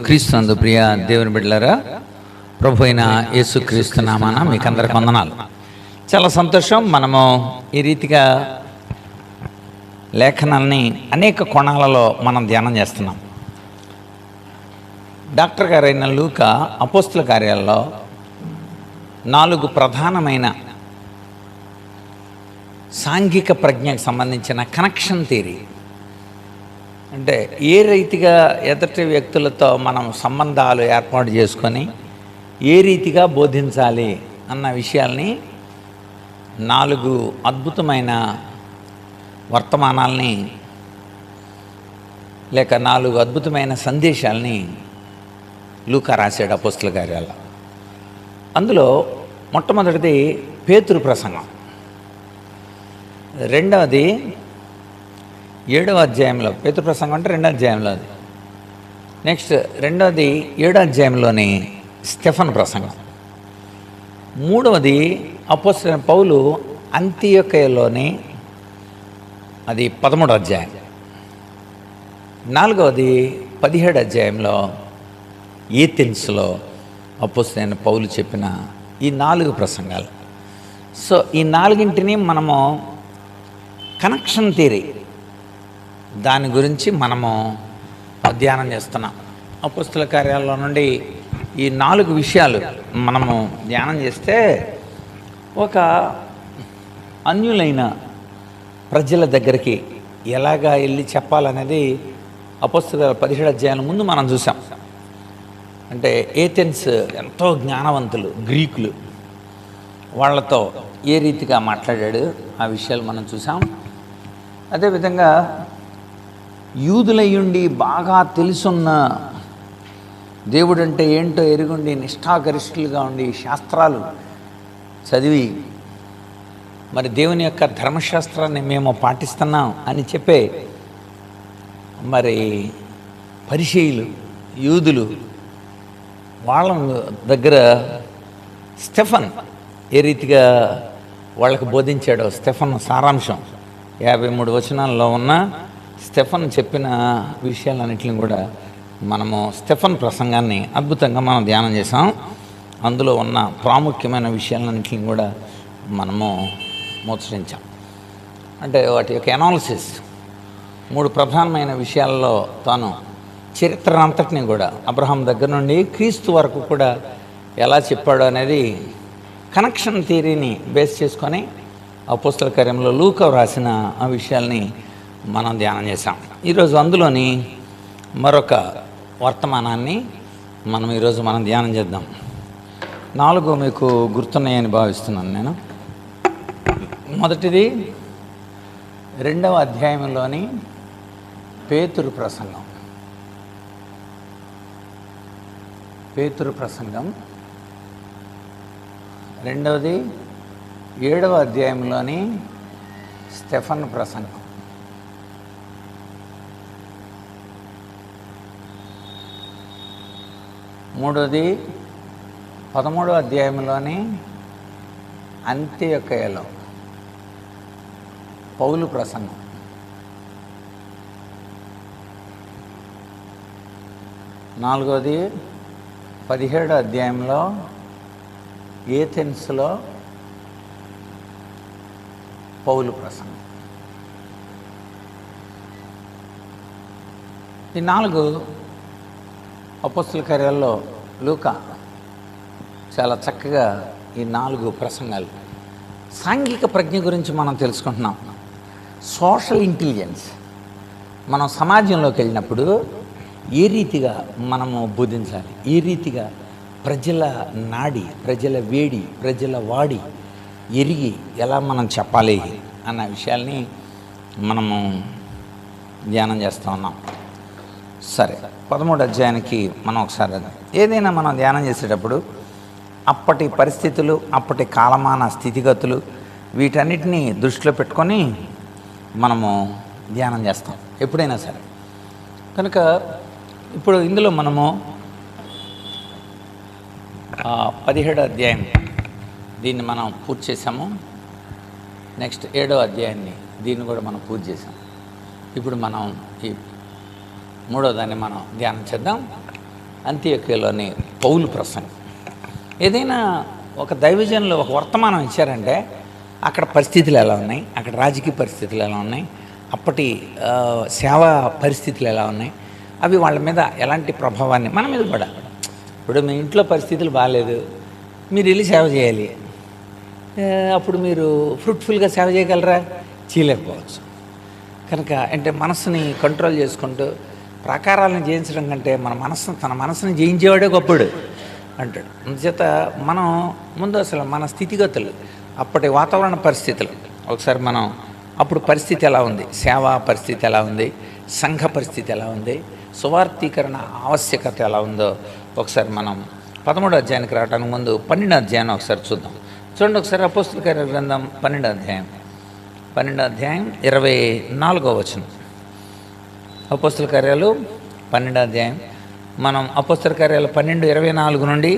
క్రీస్తునందు ప్రియ దేవుని బిడ్డలారా, ప్రభు అయిన యేసుక్రీస్తు నామాన మీకు అందరికి వందనాలు. చాలా సంతోషం. మనము ఈ రీతిగా లేఖనాల్ని అనేక కోణాలలో మనం ధ్యానం చేస్తున్నాం. డాక్టర్ గారైన లూకా అపోస్తుల కార్యాలలో 4 ప్రధానమైన సాంఘిక ప్రజ్ఞకు సంబంధించిన కనెక్షన్ థియరీ, అంటే ఏ రీతిగా ఎదుటి వ్యక్తులతో మనం సంబంధాలు ఏర్పాటు చేసుకొని ఏ రీతిగా బోధించాలి అన్న విషయాల్ని 4 అద్భుతమైన వర్తమానాల్ని లేక 4 అద్భుతమైన సందేశాల్ని లూకా రాశాడు అపోస్తుల కార్యాల్లో. అందులో మొట్టమొదటిది పేతురు ప్రసంగం, రెండవది 7వ అధ్యాయంలో, పేతురు ప్రసంగం అంటే 2వ అధ్యాయంలో అది. నెక్స్ట్ రెండవది 7వ అధ్యాయంలోని స్టెఫన్ ప్రసంగం. మూడవది అపోస్తలుడైన పౌలు అంతియొకయలోని, అది 13వ అధ్యాయం. నాలుగవది 17వ అధ్యాయంలో ఏథెన్స్లో అపోస్తలుడైన పౌలు చెప్పిన ఈ 4 ప్రసంగాలు. సో ఈ 4ంటిని మనము కనెక్షన్ థియరీ, దాని గురించి మనము అధ్యయనం చేస్తున్నాం. అపోస్తుల కార్యాలలో నుండి ఈ 4 విషయాలు మనము ధ్యానం చేస్తే ఒక అన్యులైన ప్రజల దగ్గరికి ఎలాగా వెళ్ళి చెప్పాలనేది అపోస్తుల 17వ అధ్యాయం ముందు మనం చూసాం. అంటే ఏథెన్స్ ఎంతో జ్ఞానవంతులు గ్రీకులు, వాళ్ళతో ఏ రీతిగా మాట్లాడాడు ఆ విషయాలు మనం చూసాం. అదేవిధంగా యూదులయ్యుండి బాగా తెలుసున్న, దేవుడు అంటే ఏంటో ఎరుగుండి నిష్ఠాగరిష్ఠులుగా ఉండి శాస్త్రాలు చదివి మరి దేవుని యొక్క ధర్మశాస్త్రాన్ని మేము పాటిస్తున్నాం అని చెప్పే మరి పరిసయ్యులు యూదులు, వాళ్ళ దగ్గర స్టెఫన్ ఏ రీతిగా వాళ్ళకు బోధించాడో, స్టెఫన్ సారాంశం 53 వచనాల్లో ఉన్న స్టెఫన్ చెప్పిన విషయాలన్నింటినీ కూడా మనము స్టెఫన్ ప్రసంగాన్ని అద్భుతంగా మనం ధ్యానం చేసాం. అందులో ఉన్న ప్రాముఖ్యమైన విషయాలన్నింటినీ కూడా మనము ముచ్చరించాం. అంటే వాటి యొక్క అనాలిసిస్, 3 ప్రధానమైన విషయాల్లో తాను చరిత్ర అంతటిని కూడా అబ్రహాం దగ్గర నుండి క్రీస్తు వరకు కూడా ఎలా చెప్పాడు అనేది కనెక్షన్ థియరీని బేస్ చేసుకొని అపోస్తల కార్యంలో లూకా రాసిన ఆ విషయాల్ని మనం ధ్యానం చేసాం. ఈరోజు అందులోని మరొక వర్తమానాన్ని ఈరోజు మనం ధ్యానం చేద్దాం. 4 మీకు గుర్తున్నాయని భావిస్తున్నాను నేను. మొదటిది 2వ అధ్యాయంలోని పేతురు ప్రసంగం. పేతురు ప్రసంగం. రెండవది 7వ అధ్యాయంలోని స్టెఫన్ ప్రసంగం. మూడవది 13వ అధ్యాయంలోని అంత్యొకయలో పౌలు ప్రసంగం. నాలుగవది 17వ అధ్యాయంలో ఏథెన్స్లో పౌలు ప్రసంగం. ఈ 4 అపోస్తల కార్యాల్లో లూకా చాలా చక్కగా ఈ 4 ప్రసంగాలు సాంఘిక ప్రజ్ఞ గురించి మనం తెలుసుకుంటున్నాం. సోషల్ ఇంటెలిజెన్స్, మనం సమాజంలోకి వెళ్ళినప్పుడు ఏ రీతిగా మనము బోధించాలి, ఏ రీతిగా ప్రజల నాడి, ప్రజల వేడి, ప్రజల వాడి ఎరిగి ఎలా మనం చెప్పాలి అన్న విషయాల్ని మనము ధ్యానం చేస్తూ ఉన్నాం. సరే, 13వ అధ్యాయానికి మనం ఒకసారి ఏదైనా మనం ధ్యానం చేసేటప్పుడు అప్పటి పరిస్థితులు, అప్పటి కాలమాన స్థితిగతులు, వీటన్నిటినీ దృష్టిలో పెట్టుకొని మనము ధ్యానం చేస్తాం ఎప్పుడైనా సరే. కనుక ఇప్పుడు ఇందులో మనము 17వ అధ్యాయం దీన్ని మనం పూర్తి చేసాము. నెక్స్ట్ 7వ అధ్యాయాన్ని దీన్ని కూడా మనం పూర్తి చేసాం. ఇప్పుడు మనం ఈ 3వ దాన్ని మనం ధ్యానం చేద్దాం. అంత్యోక్యలోని పౌలు ప్రసంగం. ఏదైనా ఒక దైవజనులు ఒక వర్తమానం ఇచ్చారంటే అక్కడ పరిస్థితులు ఎలా ఉన్నాయి, అక్కడ రాజకీయ పరిస్థితులు ఎలా ఉన్నాయి, అప్పటి సేవా పరిస్థితులు ఎలా ఉన్నాయి, అవి వాళ్ళ మీద ఎలాంటి ప్రభావాన్ని మన మీద కూడా. ఇప్పుడు మీ ఇంట్లో పరిస్థితులు బాగాలేదు, మీరు వెళ్ళి సేవ చేయాలి, అప్పుడు మీరు ఫ్రూట్ఫుల్గా సేవ చేయగలరా? చేయలేకపోవచ్చు. కనుక అంటే మనసుని కంట్రోల్ చేసుకుంటూ ప్రాకారాలను జయించడం కంటే తన మనసుని జయించేవాడే గొప్పడు అంటాడు. అందుచేత మనం ముందు అసలు మన స్థితిగతులు, అప్పటి వాతావరణ పరిస్థితులు ఒకసారి మనం అప్పుడు పరిస్థితి ఎలా ఉంది, సేవా పరిస్థితి ఎలా ఉంది, సంఘ పరిస్థితి ఎలా ఉంది, సువార్థీకరణ ఆవశ్యకత ఎలా ఉందో ఒకసారి మనం 13వ అధ్యాయానికి రావడానికి ముందు 12వ అధ్యాయాన్ని ఒకసారి చూద్దాం. చూడండి ఒకసారి అపోస్తలుల కార్యాల గ్రంథం 12వ అధ్యాయం 24వ వచనం. అపోస్తలుల కార్యాలు 12వ అధ్యాయం. మనం అపోస్తలుల కార్యాలు 12:24 నుండి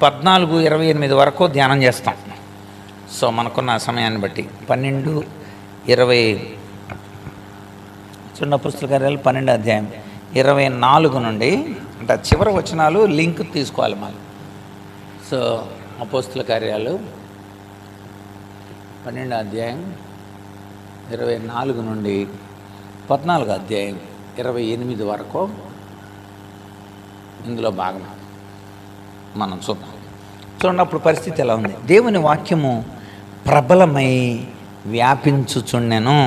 14:28 వరకు ధ్యానం చేస్తాం. సో మనకున్న సమయాన్ని బట్టి 12:20 చూడండి. అపోస్తలుల కార్యాలు 12వ అధ్యాయం 24 నుండి అంటే చివరి వచనాలు లింక్ తీసుకోవాలి మనం. సో అపోస్తలుల కార్యాలు 12వ అధ్యాయం 24 నుండి 14వ అధ్యాయం 28 వరకు ఇందులో భాగం మనం చూద్దాం. చూడండి అప్పుడు పరిస్థితి ఎలా ఉంది. దేవుని వాక్యము ప్రబలమై వ్యాపించుచుండెను.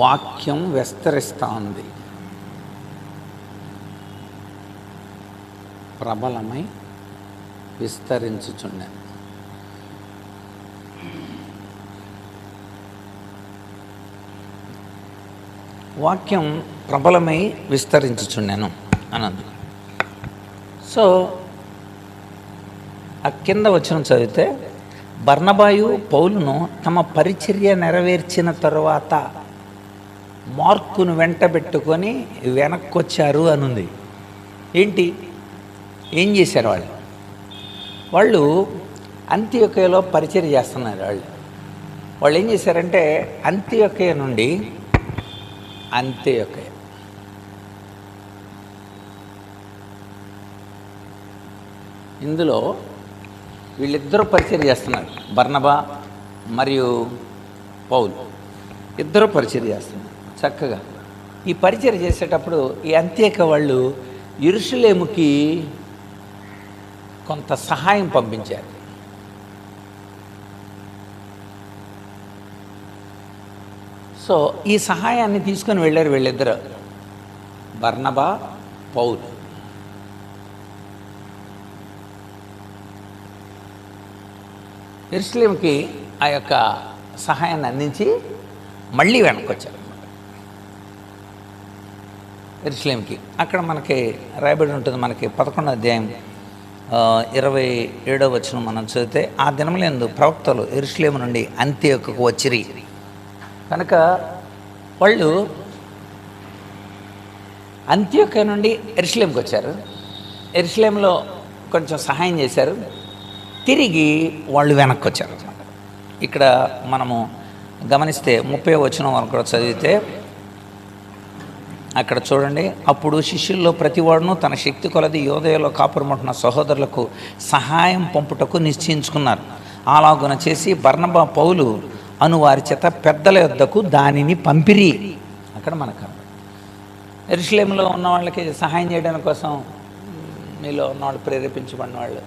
వాక్యం విస్తరిస్తూ ఉంది. ప్రబలమై విస్తరించుచుండెను. వాక్యం ప్రబలమై విస్తరించుచుండెను అన్నది. సో ఆ కింద వచ్చిన చదివితే బర్నబాయు పౌలును తమ పరిచర్య నెరవేర్చిన తరువాత మార్కును వెంటబెట్టుకొని వెనక్కొచ్చారు అనుంది. ఏంటి, ఏం చేశారు వాళ్ళు అంత్యోక్యలో పరిచర్య చేస్తున్నారు. వాళ్ళు ఏం చేశారంటే అంత్యోక్య నుండి అంత్యోక్య ఇందులో వీళ్ళిద్దరూ పరిచర్య చేస్తున్నారు. బర్నబా మరియు పౌలు ఇద్దరు పరిచర్య చేస్తున్నారు చక్కగా. ఈ పరిచర్య చేసేటప్పుడు ఈ అంత్యోక్య వాళ్ళు యెరూషలేముకి కొంత సహాయం పంపించారు. సో ఈ సహాయాన్ని తీసుకొని వెళ్ళారు వీళ్ళిద్దరు, బర్నబా పౌలు. యెరూషలేముకి ఆ యొక్క సహాయాన్ని అందించి మళ్ళీ వెనక్కొచ్చారు యెరూషలేముకి. అక్కడ మనకి రాయబడి ఉంటుంది, మనకి 11వ అధ్యాయం 27వ వచనం మనం చదివితే, ఆ దినములందు ప్రవక్తలు యెరూషలేము నుండి అంత్యోక్యకు వచ్చిరి. కనుక వాళ్ళు అంత్యోక్య నుండి యెరూషలేముకి వచ్చారు. యెరూషలేములో కొంచెం సహాయం చేశారు, తిరిగి వాళ్ళు వెనక్కి వచ్చారు. ఇక్కడ మనము గమనిస్తే 30వ వచనం వరకు కూడా చదివితే అక్కడ చూడండి. అప్పుడు శిష్యుల్లో ప్రతివాడును తన శక్తి కొలది యోదయలో కాపురమంటున్న సహోదరులకు సహాయం పంపుటకు నిశ్చయించుకున్నారు. అలాగున చేసి బర్నబా పౌలు అను వారి చేత పెద్దల యొద్దకు దానిని పంపిరి. అక్కడ మనకు యెరూషలేములో ఉన్న వాళ్ళకి సహాయం చేయడానికి కోసం మీలో ఉన్నవాళ్ళు, ప్రేరేపించబడిన వాళ్ళు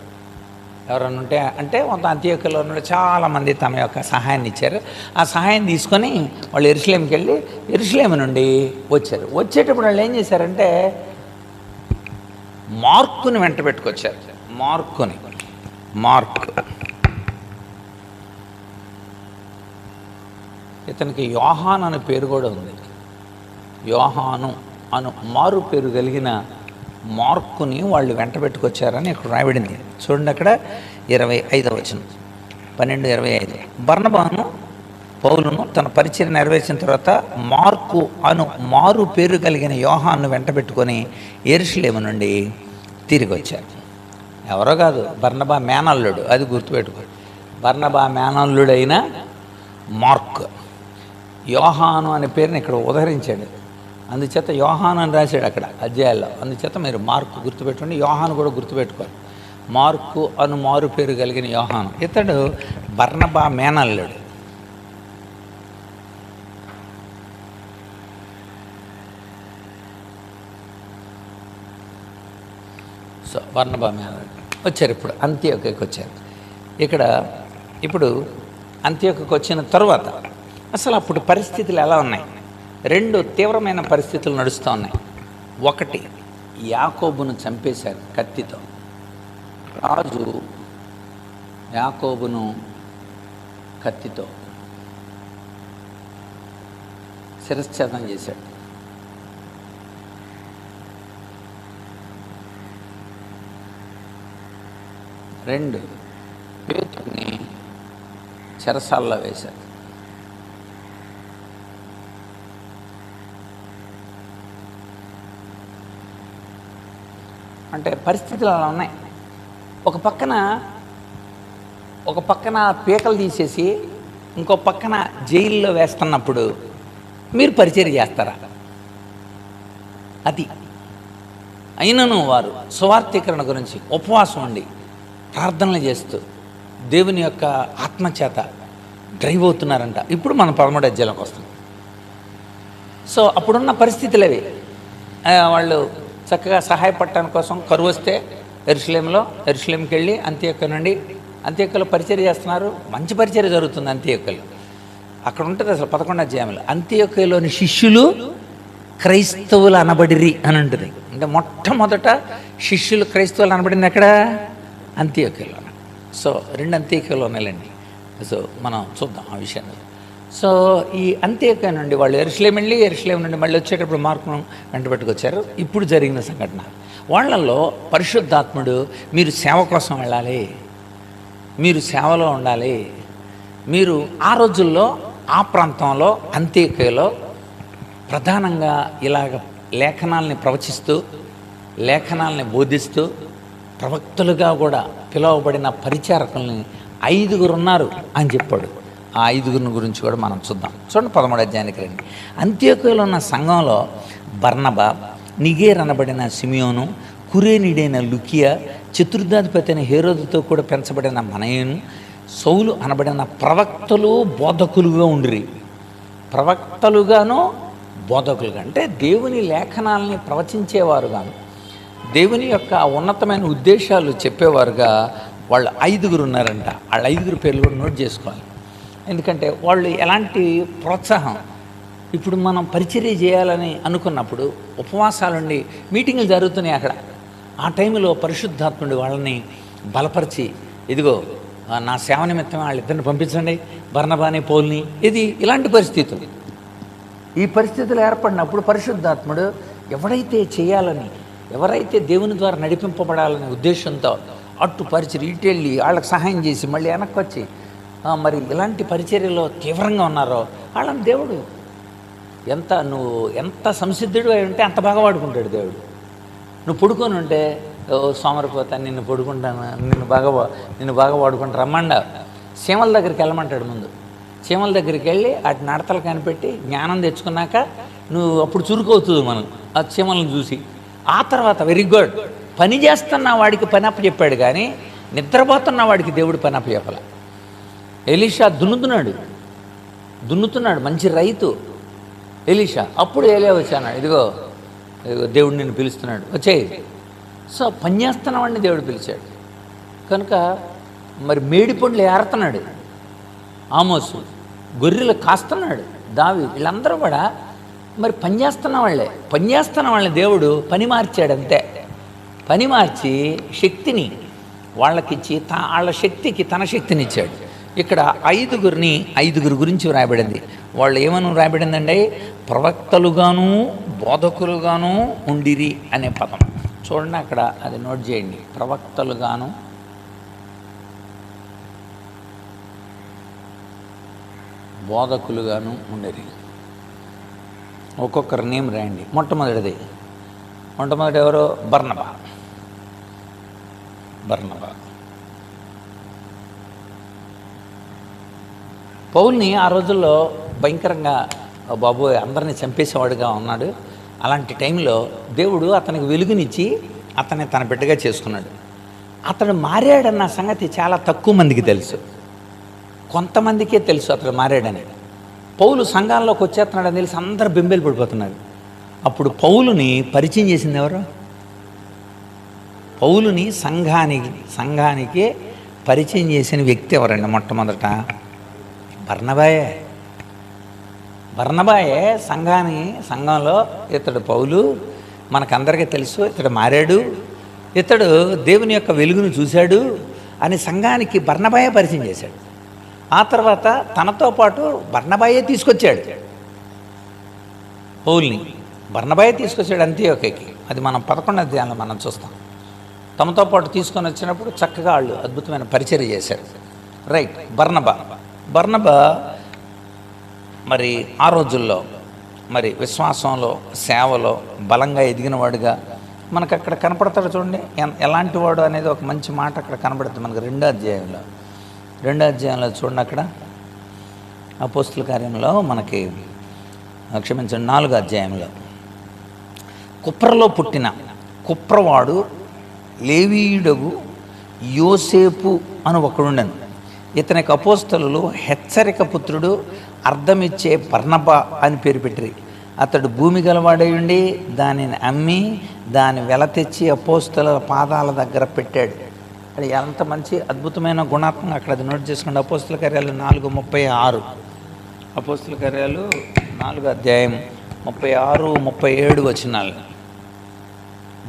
ఎవరైనా ఉంటే అంటే కొంత అంత్యోక్యలో ఉన్న చాలామంది తమ యొక్క సహాయాన్ని ఇచ్చారు. ఆ సహాయం తీసుకొని వాళ్ళు యెరూషలేముకి వెళ్ళి యెరూషలేము నుండి వచ్చారు. వచ్చేటప్పుడు వాళ్ళు ఏం చేశారంటే మార్కుని వెంట పెట్టుకొచ్చారు. మార్క్ ఇతనికి యోహాను అనే పేరు కూడా ఉంది. యోహాను అను మారు పేరు కలిగిన మార్కుని వాళ్ళు వెంట పెట్టుకొచ్చారని ఇక్కడ రాయబడింది. చూడండి అక్కడ 25వ వచనం 12:25. బర్నబాను పౌలును తన పరిచయం నెరవేర్చిన తర్వాత మార్కు అను మారు పేరు కలిగిన యోహాను వెంట పెట్టుకొని యెరూషలేము నుండి తిరిగి వచ్చారు. ఎవరో కాదు, బర్నబా మేనల్లుడు. అది గుర్తుపెట్టుకోండి. బర్నబా మేనల్లుడైన మార్క్ యోహాను అనే పేరుని ఇక్కడ ఉదహరించాడు. అందుచేత యోహాను అని రాశాడు అక్కడ అధ్యాయాల్లో. అందుచేత మీరు మార్కు గుర్తుపెట్టుకోండి, యోహాను కూడా గుర్తుపెట్టుకోవాలి. మార్కు అను మారు పేరు కలిగిన యోహాను, ఇతడు బర్నబా మేనల్లుడు. సో బర్నబా మేనల్లుడు వచ్చారు. ఇప్పుడు అంత్యోక్యకి వచ్చారు. ఇప్పుడు అంత్యోక్యకి వచ్చిన తర్వాత అసలు అప్పుడు పరిస్థితులు ఎలా ఉన్నాయి? రెండు తీవ్రమైన పరిస్థితులు నడుస్తూ ఉన్నాయి. ఒకటి, యాకోబును చంపేశారు కత్తితో. రాజు యాకోబును కత్తితో శిరశ్ఛేదం చేశాడు. రెండు, పేతురుని చెరసాల్లో వేశారు. అంటే పరిస్థితులు అలా ఉన్నాయి. ఒక పక్కన పీకలు తీసేసి ఇంకో పక్కన జైల్లో వేస్తున్నప్పుడు మీరు పరిచర్య చేస్తారా? అది అయినను వారు సువార్థీకరణ గురించి ఉపవాసం ఉండి ప్రార్థనలు చేస్తూ దేవుని యొక్క ఆత్మచేత డ్రైవ్ అవుతున్నారంట. ఇప్పుడు మనం 13వ అధ్యాయంలోకి వస్తాం. సో అప్పుడున్న పరిస్థితులు అవి. వాళ్ళు చక్కగా సహాయపడటానికి కోసం కరువు వస్తే ఎరుషలేంకి వెళ్ళి అంత్యోక్య నుండి అంత్యోక్యలో పరిచర్య చేస్తున్నారు. మంచి పరిచర్య జరుగుతుంది అంత్యోక్యలో. అక్కడ ఉంటుంది అసలు 11వ అధ్యాయంలో అంత్యోక్యలోని శిష్యులు క్రైస్తవులు అనబడిరి అని ఉంటుంది. అంటే మొట్టమొదట శిష్యులు క్రైస్తవులు అనబడింది ఎక్కడ? అంత్యోక్యలో. సో 2 అంత్యోక్యలు ఉన్నాయండి. సో మనం చూద్దాం ఆ విషయాన్ని. సో ఈ అంత్యోక్య నుండి వాళ్ళు ఎరుషలేం నుండి మళ్ళీ వచ్చేటప్పుడు మార్కును వెంటబెట్టుకొచ్చారు. ఇప్పుడు జరిగిన సంఘటన వాళ్ళల్లో పరిశుద్ధాత్ముడు మీరు సేవ కోసం వెళ్ళాలి, మీరు సేవలో ఉండాలి, మీరు ఆ రోజుల్లో ఆ ప్రాంతంలో అంత్యోక్యలో ప్రధానంగా ఇలాగ లేఖనాల్ని ప్రవచిస్తూ లేఖనాల్ని బోధిస్తూ ప్రవక్తలుగా కూడా పిలువబడిన పరిచారకుల్ని 5 ఉన్నారు అని చెప్పాడు. ఆ 5 గురించి కూడా మనం చూద్దాం. చూడండి 13వ అధ్యాయానికి రండి. అంత్యోక్యలో ఉన్న సంఘంలో బర్నబా, నిగేర్ అనబడిన సిమియోను, కురేనీడైన లుకియా, చతుర్థాధిపతి అయిన హేరోదుతో కూడా పెంచబడిన మనయను, సౌలు అనబడిన ప్రవక్తలు బోధకులుగా ఉండిరి. ప్రవక్తలుగాను బోధకులుగా అంటే దేవుని లేఖనాలని ప్రవచించేవారుగాను దేవుని యొక్క ఉన్నతమైన ఉద్దేశాలు చెప్పేవారుగా వాళ్ళు 5 ఉన్నారంట. వాళ్ళ 5 పేర్లు కూడా నోట్ చేసుకోవాలి. ఎందుకంటే వాళ్ళు ఎలాంటి ప్రోత్సాహం, ఇప్పుడు మనం పరిచర్య చేయాలని అనుకున్నప్పుడు ఉపవాసాలుండి మీటింగులు జరుగుతున్నాయి అక్కడ. ఆ టైంలో పరిశుద్ధాత్ముడు వాళ్ళని బలపరిచి, ఇదిగో నా సేవ నిమిత్తం వాళ్ళిద్దరిని పంపించండి, బర్నబాని పౌల్ని, ఇలాంటి పరిస్థితులు. ఈ పరిస్థితులు ఏర్పడినప్పుడు పరిశుద్ధాత్ముడు ఎవరైతే దేవుని ద్వారా నడిపింపబడాలనే ఉద్దేశంతో అటు పరిచర్య ఇటు వెళ్ళి వాళ్ళకి సహాయం చేసి మళ్ళీ వెనక్కి వచ్చి మరి ఇలాంటి పరిచర్యలో తీవ్రంగా ఉన్నారో వాళ్ళని దేవుడు నువ్వు ఎంత సంసిద్ధుడు అయి ఉంటే అంత బాగా వాడుకుంటాడు దేవుడు. నువ్వు పడుకొని ఉంటే సోమరిపోతాను, నిన్ను బాగా వాడుకుంటా రమ్మండ. చీమల దగ్గరికి వెళ్ళమంటాడు. ముందు చీమల దగ్గరికి వెళ్ళి వాటి నడతలు కనిపెట్టి జ్ఞానం తెచ్చుకున్నాక నువ్వు అప్పుడు చురుకవుతుంది మనం ఆ చీమలను చూసి. ఆ తర్వాత వెరీ గుడ్, పని చేస్తున్న వాడికి పని అప్పచెప్పాడు కానీ నిద్రపోతున్న వాడికి దేవుడు పని అప్పచెప్పలే. ఎలీషా దున్నుతున్నాడు, మంచి రైతు ఎలీషా. అప్పుడు ఏలియా వచ్చాడు, ఇదిగో దేవుడు నిన్ను పిలుస్తున్నాడు, వచ్చేయి. సో పని చేస్తున్న వాడిని దేవుడు పిలిచాడు కనుక మరి మేడి పండ్లు ఏరుతున్నాడు ఆమోసు, గొర్రెలు కాస్తున్నాడు దావీదు. వీళ్ళందరూ కూడా మరి పనిచేస్తున్న వాళ్ళని దేవుడు పని మార్చాడు. అంతే, పని మార్చి శక్తిని వాళ్ళకిచ్చి వాళ్ళ శక్తికి తన శక్తినిచ్చాడు. ఇక్కడ 5 గురించి వ్రాయబడింది. వాళ్ళు ఏమని వ్రాయబడిందండి? ప్రవక్తలుగాను బోధకులుగాను ఉండిరి అనే పదం చూడండి అక్కడ, అది నోట్ చేయండి. ప్రవక్తలుగాను బోధకులుగాను ఉండిరి. ఒక్కొక్కరు నేమ్ రాయండి. మొట్టమొదటి ఎవరు? బర్నబా. పౌల్ని ఆ రోజుల్లో భయంకరంగా బాబోయ్ అందరినీ చంపేసేవాడుగా ఉన్నాడు. అలాంటి టైంలో దేవుడు అతనికి వెలుగునిచ్చి అతన్ని తన బిడ్డగా చేసుకున్నాడు. అతడు మారాడన్న సంగతి చాలా తక్కువ మందికి తెలుసు, కొంతమందికే తెలుసు అతడు మారాడని. పౌలు సంఘాల్లోకి వచ్చేస్తున్నాడని తెలిసి అందరు బెంబేలు పడిపోతున్నారు. అప్పుడు పరిచయం చేసింది ఎవరు? పౌలుని సంఘానికి పరిచయం చేసిన వ్యక్తి ఎవరండి? మొట్టమొదట బర్నబాయే సంఘంలో ఇతడు పౌలు, మనకందరికీ తెలుసు, ఇతడు మారాడు, ఇతడు దేవుని యొక్క వెలుగును చూశాడు అని సంఘానికి బర్నబాయే పరిచయం చేశాడు. ఆ తర్వాత తనతో పాటు బర్నబాయే తీసుకొచ్చాడు పౌల్ని. బర్నబాయే తీసుకొచ్చాడు అంతియోక్యకి. అది మనం 11వ అధ్యాయంలో మనం చూస్తాం. తమతో పాటు తీసుకొని వచ్చినప్పుడు చక్కగా వాళ్ళు అద్భుతమైన పరిచర్య చేశారు. రైట్. బర్నబా మరి ఆ రోజుల్లో మరి విశ్వాసంలో, సేవలో బలంగా ఎదిగినవాడుగా మనకు అక్కడ కనపడతాడు. చూడండి ఎలాంటి వాడు అనేది ఒక మంచి మాట అక్కడ కనపడుతుంది మనకు 2వ అధ్యాయంలో చూడండి. అక్కడ అపోస్తుల కార్యంలో మనకి 4వ అధ్యాయంలో కుప్రలో పుట్టిన కుప్రవాడు లేవీయుడగు యోసేపు అని ఒకడుండెను. ఇతనికి అపోస్తలులు హెచ్చరిక పుత్రుడు, అర్థమిచ్చే బర్నబా అని పేరు పెట్టిరి. అతడు భూమి గలవాడై ఉండి దానిని అమ్మి దాని వెల తెచ్చి అపోస్తలుల పాదాల దగ్గర పెట్టాడు. అది ఎంత మంచి అద్భుతమైన గుణాత్మకం అక్కడ అది నోట్ చేసుకోండి. అపోస్తల కార్యాలు 4:36. అపోస్తల కార్యాలు 4వ అధ్యాయం 36, 37 వచనాలు.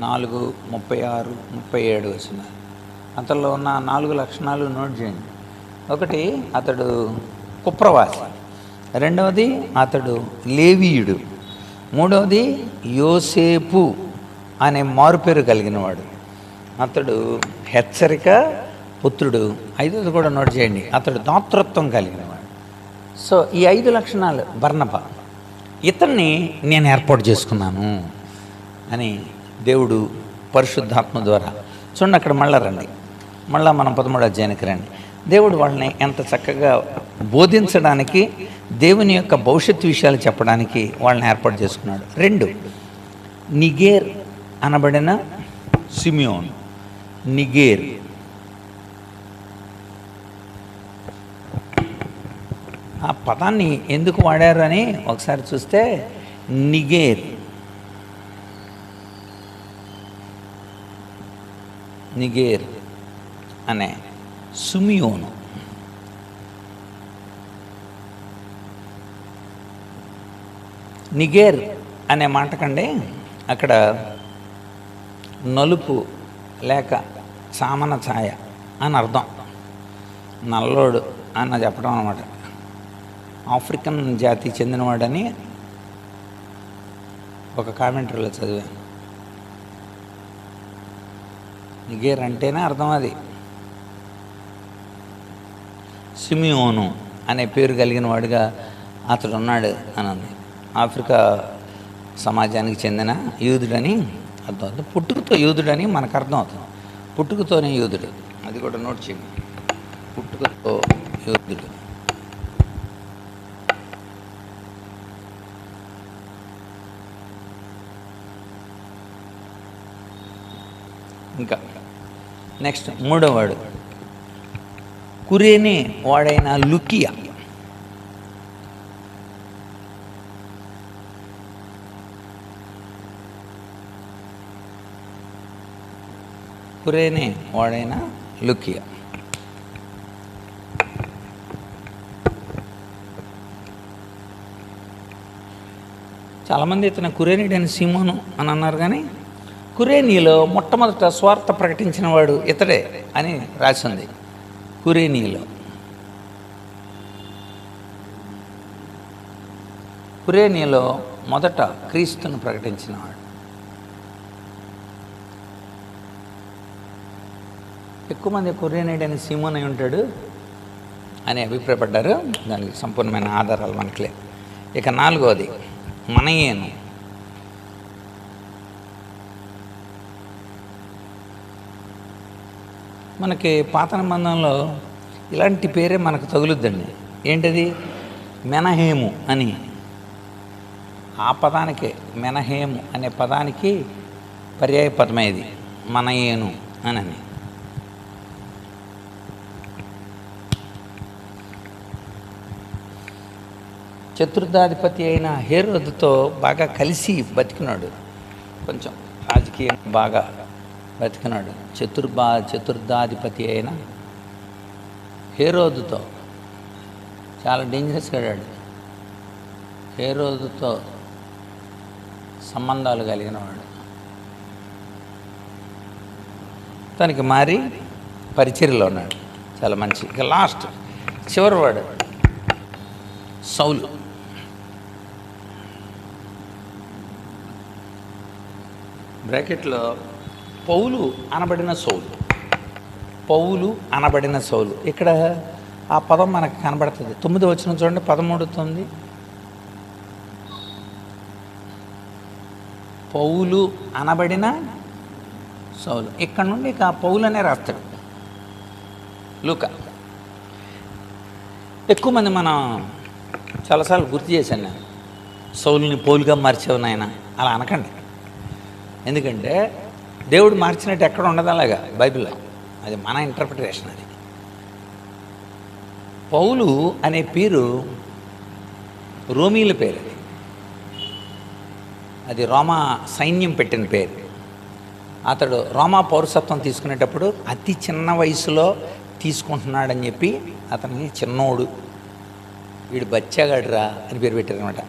4, 36, 37 వచనాలు. అతనిలో ఉన్న 4 లక్షణాలు నోట్ చేయండి. ఒకటి, అతడు కుప్రవాసి. రెండవది, అతడు లేవీయుడు. మూడవది, యోసేపు అనే మారుపేరు కలిగినవాడు. అతడు హెచ్చరిక పుత్రుడు. ఐదవది కూడా నోట్ చేయండి, అతడు దాతృత్వం కలిగినవాడు. సో ఈ 5 లక్షణాలు బర్నబా. ఇతన్ని నేను ఏర్పాటు చేసుకున్నాను అని దేవుడు పరిశుద్ధాత్మ ద్వారా. చూడండి అక్కడ మళ్ళా రండి, మళ్ళీ మనం 13వ అధ్యాయానికి రండి. దేవుడు వాళ్ళని ఎంత చక్కగా బోధించడానికి, దేవుని యొక్క భవిష్యత్తు విషయాలు చెప్పడానికి వాళ్ళని ఏర్పాటు చేసుకున్నాడు. 2, నిగేర్ అనబడిన సిమియోన్. నిగేర్ ఆ పదాన్ని ఎందుకు వాడారు అని ఒకసారి చూస్తే, నిగేర్ అనే సిమియోను. నిగేర్ అనే మాటకండి అక్కడ నలుపు లేక సామన ఛాయ అని అర్థం. నల్లోడు అన్న చెప్పడం అన్నమాట. ఆఫ్రికన్ జాతికి చెందినవాడని ఒక కామెంటరీలో చదివాను. నిగేర్ అంటేనే అర్థం అది. సిమియోను అనే పేరు కలిగిన వాడిగా అతడు ఉన్నాడు అని ఉంది. ఆఫ్రికా సమాజానికి చెందిన యూదుడని అర్థం అవుతుంది. పుట్టుకతో యూదుడని మనకు అర్థం అవుతుంది. పుట్టుకతోనే యూదుడు, అది కూడా నోట్ చేయండి. పుట్టుకతో యూదుడు. ఇంకా నెక్స్ట్ 3వ వాడు కురేనే వాడైన లుకియా. కురేనే వాడైన లుకియా. చాలామంది ఇతను కురేనీడని సీమోను అని అన్నారు, కానీ కురేనీలో మొట్టమొదట స్వార్థ ప్రకటించిన వాడు ఇతడే అని రాసింది. కురేనీలో మొదట క్రీస్తును ప్రకటించినవాడు. ఎక్కువ మంది కురేనీడని సీమోన్ అయి ఉంటాడు అని అభిప్రాయపడ్డారు. దానికి సంపూర్ణమైన ఆధారాలు మనకి లేవు. ఇక 4వది మనయేను. మనకి పాత నిబంధనలో ఇలాంటి పేరే మనకు తగులుద్దండి. ఏంటది? మెనహేము అని. ఆ పదానికే మెనహేము అనే పదానికి పర్యాయ పదమే ఇది, మనయేను అని. చతుర్థాధిపతి అయిన హేరోదుతో బాగా కలిసి బతికినాడు, కొంచెం రాజకీయం బాగా బతికినాడు. చతుర్థాధిపతి అయిన హేరోదుతో చాలా డేంజరస్గా ఆడాడు. హేరోదుతో సంబంధాలు కలిగినవాడు. తనకి మారి పరిచర్యలో ఉన్నాడు, చాలా మంచి. ఇక లాస్ట్ చివరివాడు సౌలు. బ్రాకెట్లో పౌలు అనబడిన సౌలు, పౌలు అనబడిన సౌలు. ఇక్కడ ఆ పదం మనకు కనబడుతుంది. 9 వచనం చూడండి, 13 పౌలు అనబడిన సౌలు. ఇక్కడ నుండి ఇక పౌలు అనే రాస్తాడు లూకా. ఎక్కువ మంది మనం చాలాసార్లు గుర్తు చేశాను నేను, సౌలుని పౌలుగా మార్చేవు నాయన అలా అనకండి. ఎందుకంటే దేవుడు మార్చినట్టు ఎక్కడ ఉండదు అలాగా బైబిల్లో, అది మన ఇంటర్ప్రిటేషన్. అది పౌలు అనే పేరు రోమీల పేరు, అది రోమా సైన్యం పెట్టిన పేరు. అతడు రోమా పౌరసత్వం తీసుకునేటప్పుడు అతి చిన్న వయసులో తీసుకుంటున్నాడని చెప్పి అతనికి చిన్నోడు, వీడు బచ్చాగాడురా అని పేరు పెట్టారనమాట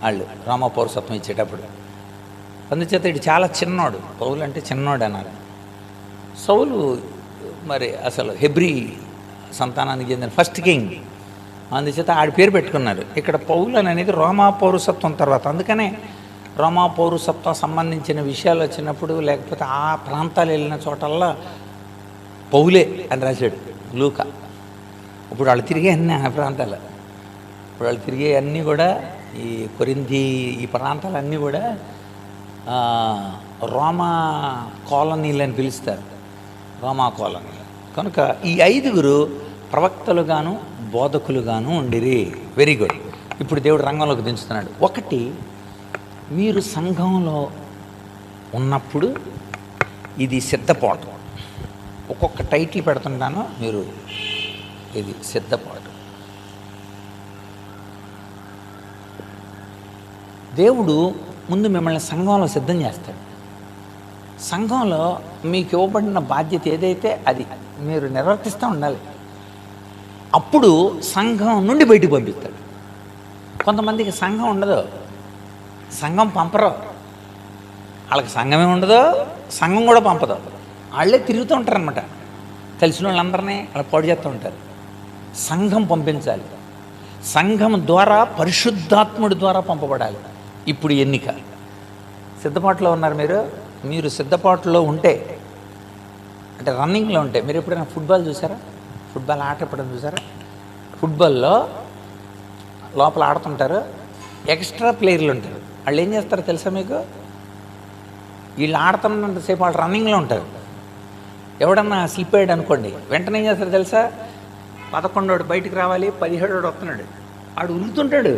వాళ్ళు రోమా పౌరసత్వం ఇచ్చేటప్పుడు. అందుచేత వీడు చాలా చిన్నోడు, పౌలు అంటే చిన్నోడు అన్నారు. సౌలు మరి అసలు హెబ్రీ సంతానానికి చెందిన ఫస్ట్ కింగ్, అందుచేత ఆడి పేరు పెట్టుకున్నారు. ఇక్కడ పౌలు అనేది రోమా పౌరసత్వం తర్వాత, అందుకనే రోమా పౌరసత్వం సంబంధించిన విషయాలు వచ్చినప్పుడు లేకపోతే ఆ ప్రాంతాలు వెళ్ళిన చోటల్లా పౌలే అని రాశాడు లూకా. ఇప్పుడు వాళ్ళు తిరిగే అన్నీ ఆ ప్రాంతాలు, ఇప్పుడు వాళ్ళు తిరిగే అన్నీ కూడా ఈ కొరింథీ ఈ ప్రాంతాలన్నీ కూడా రోమా కాలనీలు అని పిలుస్తారు, రోమా కాలనీలు. కనుక ఈ 5 ప్రవక్తలుగాను బోధకులుగాను ఉండిరి. Very good. ఇప్పుడు దేవుడు రంగంలోకి దించుతున్నాడు. ఒకటి, మీరు సంఘంలో ఉన్నప్పుడు ఇది సిద్ధపాటు. ఒక్కొక్క టైటిల్ పెడుతుంటాను, మీరు ఇది సిద్ధపాటు. దేవుడు ముందు మిమ్మల్ని సంఘంలో సిద్ధం చేస్తాడు. సంఘంలో మీకు ఇవ్వబడిన బాధ్యత ఏదైతే అది మీరు నిర్వర్తిస్తూ ఉండాలి. అప్పుడు సంఘం నుండి బయటికి పంపిస్తాడు. కొంతమందికి సంఘం ఉండదు, సంఘం పంపరు, వాళ్ళకి సంఘమే ఉండదు, సంఘం కూడా పంపదు, వాళ్ళే తిరుగుతూ ఉంటారు అనమాట. తెలిసిన వాళ్ళందరినీ వాళ్ళు పాడు చేస్తూ ఉంటారు. సంఘం పంపించాలి, సంఘం ద్వారా పరిశుద్ధాత్ముడి ద్వారా పంపబడాలి. ఇప్పుడు ఎన్నిక సిద్ధపాటులో ఉన్నారు మీరు సిద్ధపాటులో ఉంటే, అంటే రన్నింగ్లో ఉంటే. మీరు ఎప్పుడైనా ఫుట్బాల్ చూసారా? ఫుట్బాల్ ఆట ఎప్పుడైనా చూసారా? ఫుట్బాల్లో లోపల ఆడుతుంటారు, ఎక్స్ట్రా ప్లేయర్లు ఉంటారు. వాళ్ళు ఏం చేస్తారో తెలుసా మీకు? వీళ్ళు ఆడుతున్నంతసేపు వాళ్ళు రన్నింగ్లో ఉంటారు. ఎవడన్నా స్లిప్ అయ్యాడు అనుకోండి, వెంటనే ఏం చేస్తారో తెలుసా? 11వాడు బయటికి రావాలి, 17వాడు వస్తున్నాడు, వాడు ఉరుకుతుంటాడు.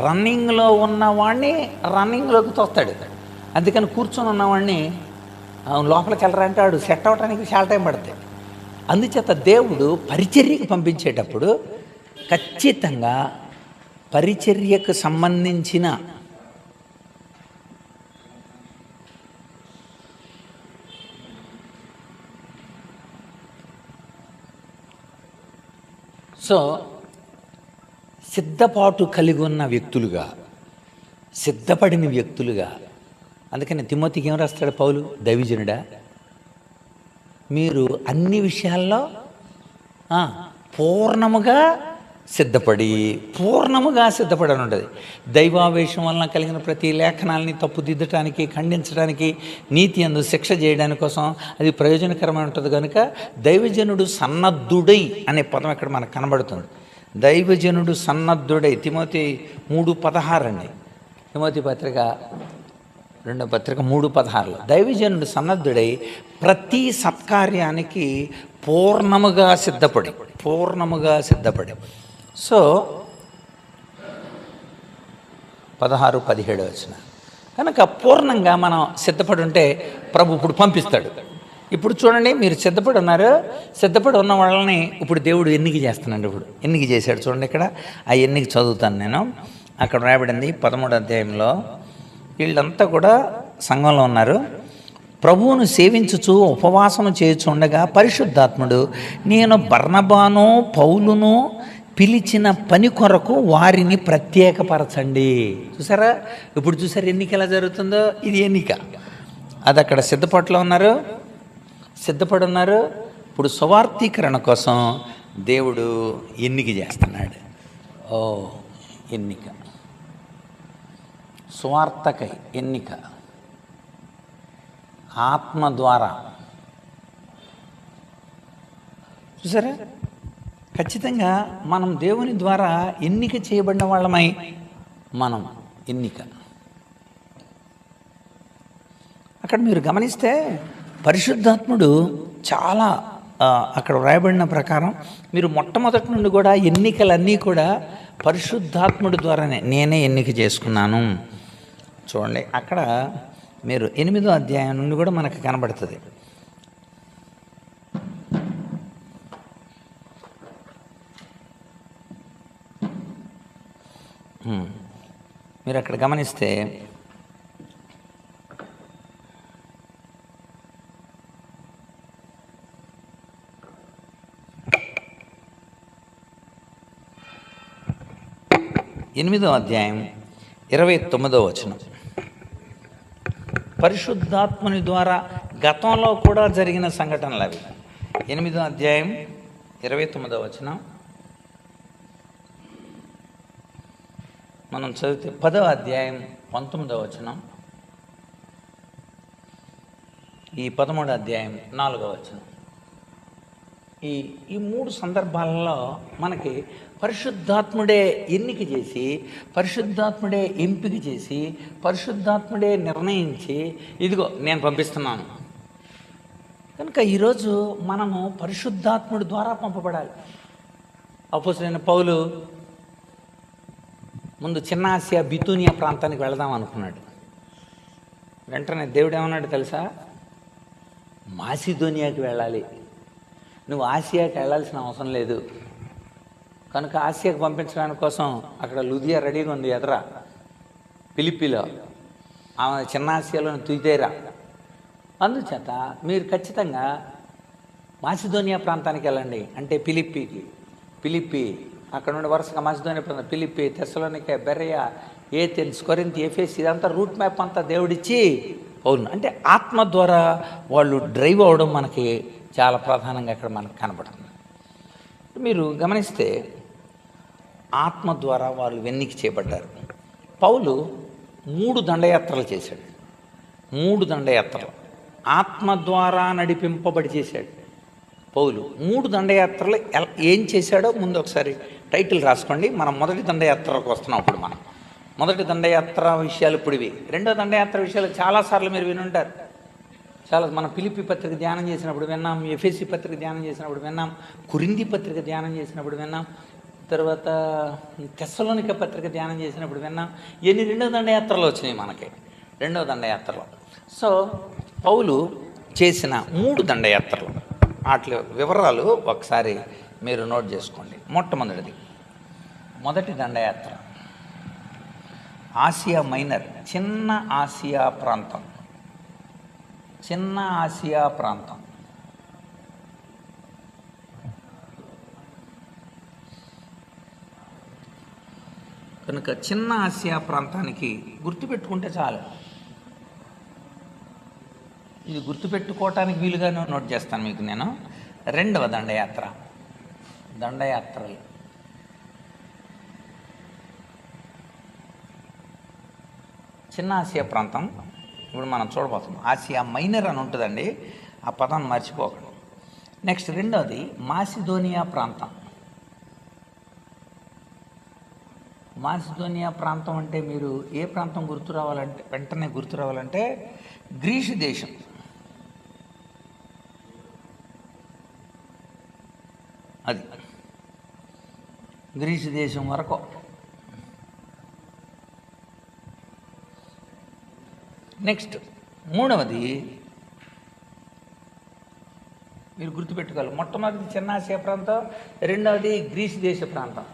రన్నింగ్లో ఉన్నవాడిని రన్నింగ్లోకి తోస్తాడు. అందుకని కూర్చొని ఉన్నవాడిని లోపలికి వెళ్ళరా అంటే వాడు సెట్ అవ్వడానికి చాలా టైం పడుతుంది. అందుచేత దేవుడు పరిచర్యకు పంపించేటప్పుడు ఖచ్చితంగా పరిచర్యకు సంబంధించిన సిద్ధపాటు కలిగి ఉన్న వ్యక్తులుగా, సిద్ధపడిన వ్యక్తులుగా. అందుకని తిమోతికి ఏం రాస్తాడు పౌలు? దైవజనుడా, మీరు అన్ని విషయాల్లో పూర్ణముగా సిద్ధపడి అని ఉంటుంది. దైవావేశం వలన కలిగిన ప్రతి లేఖనాలని తప్పుదిద్దటానికి, ఖండించడానికి, నీతి అందు శిక్ష చేయడానికి కోసం అది ప్రయోజనకరమై ఉంటుంది. కనుక దైవజనుడు సన్నద్ధుడై అనే పదం ఇక్కడ మనకు కనబడుతుంది. దైవజనుడు సన్నద్ధుడై, తిమోతి 3:16 అండి, తిమోతి పత్రిక 2వ పత్రిక 3:16లో దైవజనుడు సన్నద్ధుడై ప్రతి సత్కార్యానికి పూర్ణముగా సిద్ధపడి. 16-17 వచ్చిన. కనుక పూర్ణంగా మనం సిద్ధపడి ఉంటే ప్రభు ఇప్పుడు పంపిస్తాడు. ఇప్పుడు చూడండి, మీరు సిద్ధపడి ఉన్నారు. సిద్ధపడి ఉన్న వాళ్ళని ఇప్పుడు దేవుడు ఎన్నిక చేస్తున్నాడు. ఇప్పుడు ఎన్నిక చేశాడు చూడండి. ఇక్కడ ఆ ఎన్నిక చదువుతాను నేను. అక్కడ రాయబడింది 13వ అధ్యాయంలో, వీళ్ళంతా కూడా సంఘంలో ఉన్నారు. ప్రభువును సేవించుచు ఉపవాసము చేయుచుండగా పరిశుద్ధాత్ముడు, నేను బర్నబాను పౌలును పిలిచిన పని కొరకు వారిని ప్రత్యేకపరచండి. చూసారా, ఇప్పుడు చూసారు ఎన్నిక ఎలా జరుగుతుందో. ఇది ఎన్నిక. అది అక్కడ సిద్ధపాటులో ఉన్నారు, సిద్ధపడి ఉన్నారు. ఇప్పుడు సువార్తీకరణ కోసం దేవుడు ఎన్నిక చేస్తున్నాడు. ఎన్నిక, సువార్తకై ఎన్నిక, ఆత్మ ద్వారా. చూసారా, ఖచ్చితంగా మనం దేవుని ద్వారా ఎన్నిక చేయబడిన వాళ్ళమై మనం ఎన్నిక. అక్కడ మీరు గమనిస్తే పరిశుద్ధాత్ముడు చాలా అక్కడ వ్రాయబడిన ప్రకారం మీరు మొట్టమొదటి నుండి కూడా ఎన్నికలన్నీ కూడా పరిశుద్ధాత్ముడి ద్వారానే నేనే ఎన్నిక చేసుకున్నాను. చూడండి, అక్కడ మీరు 8వ అధ్యాయం నుండి కూడా మనకు కనబడుతుంది. మీరు అక్కడ గమనిస్తే ఎనిమిదవ అధ్యాయం 29వ వచనం. పరిశుద్ధాత్మని ద్వారా గతంలో కూడా జరిగిన సంఘటనలు అవి. 8వ అధ్యాయం 29వ వచనం మనం చదివితే 10వ అధ్యాయం 19వ వచనం, ఈ 13వ అధ్యాయం 4వ వచనం. ఈ 3 సందర్భాలలో మనకి పరిశుద్ధాత్ముడే ఎన్నిక చేసి, పరిశుద్ధాత్ముడే ఎంపిక చేసి, పరిశుద్ధాత్ముడే నిర్ణయించి ఇదిగో నేను పంపిస్తున్నాను. కనుక ఈరోజు మనము పరిశుద్ధాత్ముడి ద్వారా పంపబడాలి. అపోస్తలుడైన పౌలు ముందు చిన్న ఆసియా బితూనియా ప్రాంతానికి వెళదాం అనుకున్నాడు. వెంటనే దేవుడు ఏమన్నాడు తెలుసా? మాసిదోనియాకి వెళ్ళాలి, నువ్వు ఆసియాకి వెళ్ళాల్సిన అవసరం లేదు. కనుక ఆసియాకి పంపించడానికి కోసం అక్కడ లుదియా రెడీగా ఉంది ఎదరా ఫిలిప్పీలో, ఆమె చిన్న ఆసియాలోని తుయితేరా. అందుచేత మీరు ఖచ్చితంగా మాసిదోనియా ప్రాంతానికి వెళ్ళండి అంటే ఫిలిప్పి అక్కడ నుండి వరుసగా మాసిదోనియా ప్రాంతం, ఫిలిప్పి, తెస్సలోనికే, బెరయా, ఏథెన్స్, కొరింథీ, ఎఫెసు, ఇదంతా రూట్ మ్యాప్ అంతా దేవుడిచ్చి అవును అంటే ఆత్మ ద్వారా వాళ్ళు డ్రైవ్ అవ్వడం మనకి చాలా ప్రధానంగా అక్కడ మనకు కనబడుతుంది. మీరు గమనిస్తే ఆత్మ ద్వారా వాళ్ళు వెన్నిక చేయబడ్డారు. పౌలు 3 దండయాత్రలు చేశాడు. 3 దండయాత్రలు ఆత్మ ద్వారా నడిపింపబడి చేశాడు పౌలు. 3 దండయాత్రలు ఏం చేశాడో ముందు ఒకసారి టైటిల్ రాసుకోండి. మనం మొదటి దండయాత్రకు వస్తున్నాం. ఇప్పుడు మనం మొదటి దండయాత్ర విషయాలు ఇప్పుడు ఇవి. రెండో దండయాత్ర విషయాలు చాలాసార్లు మీరు వినుంటారు. చాలా మనం ఫిలిప్పీ పత్రిక ధ్యానం చేసినప్పుడు విన్నాం, ఎఫెసీ పత్రిక ధ్యానం చేసినప్పుడు విన్నాం, కొరింథీ పత్రిక ధ్యానం చేసినప్పుడు విన్నాం, తర్వాత తెస్సలోనిక పత్రిక ధ్యానం చేసినప్పుడు విన్నాం. ఎన్ని రెండో దండయాత్రలు వచ్చినాయి మనకి, రెండవ దండయాత్రలో. సో పౌలు చేసిన 3 దండయాత్రలు, వాటి వివరాలు ఒకసారి మీరు నోట్ చేసుకోండి. మొదటి దండయాత్ర ఆసియా మైనర్, చిన్న ఆసియా ప్రాంతం. కనుక చిన్న ఆసియా ప్రాంతానికి గుర్తుపెట్టుకుంటే చాలు. ఇది గుర్తుపెట్టుకోవటానికి వీలుగానే నోట్ చేస్తాను మీకు నేను. రెండవ దండయాత్రలు చిన్న ఆసియా ప్రాంతం. ఇప్పుడు మనం చూడబోతున్నాం ఆసియా మైనర్ అని ఉంటుందండి, ఆ పదాన్ని మర్చిపోకండి. నెక్స్ట్ రెండవది మాసిదోనియా ప్రాంతం. మాసిదోనియా ప్రాంతం అంటే మీరు ఏ ప్రాంతం వెంటనే గుర్తు రావాలంటే గ్రీసు దేశం. అది గ్రీసు దేశం వరకు నెక్స్ట్ మూడవది మీరు గుర్తుపెట్టుకోవాలి. మొట్టమొదటి చిన్న ఆసియా ప్రాంతం, రెండవది గ్రీస్ దేశ ప్రాంతం.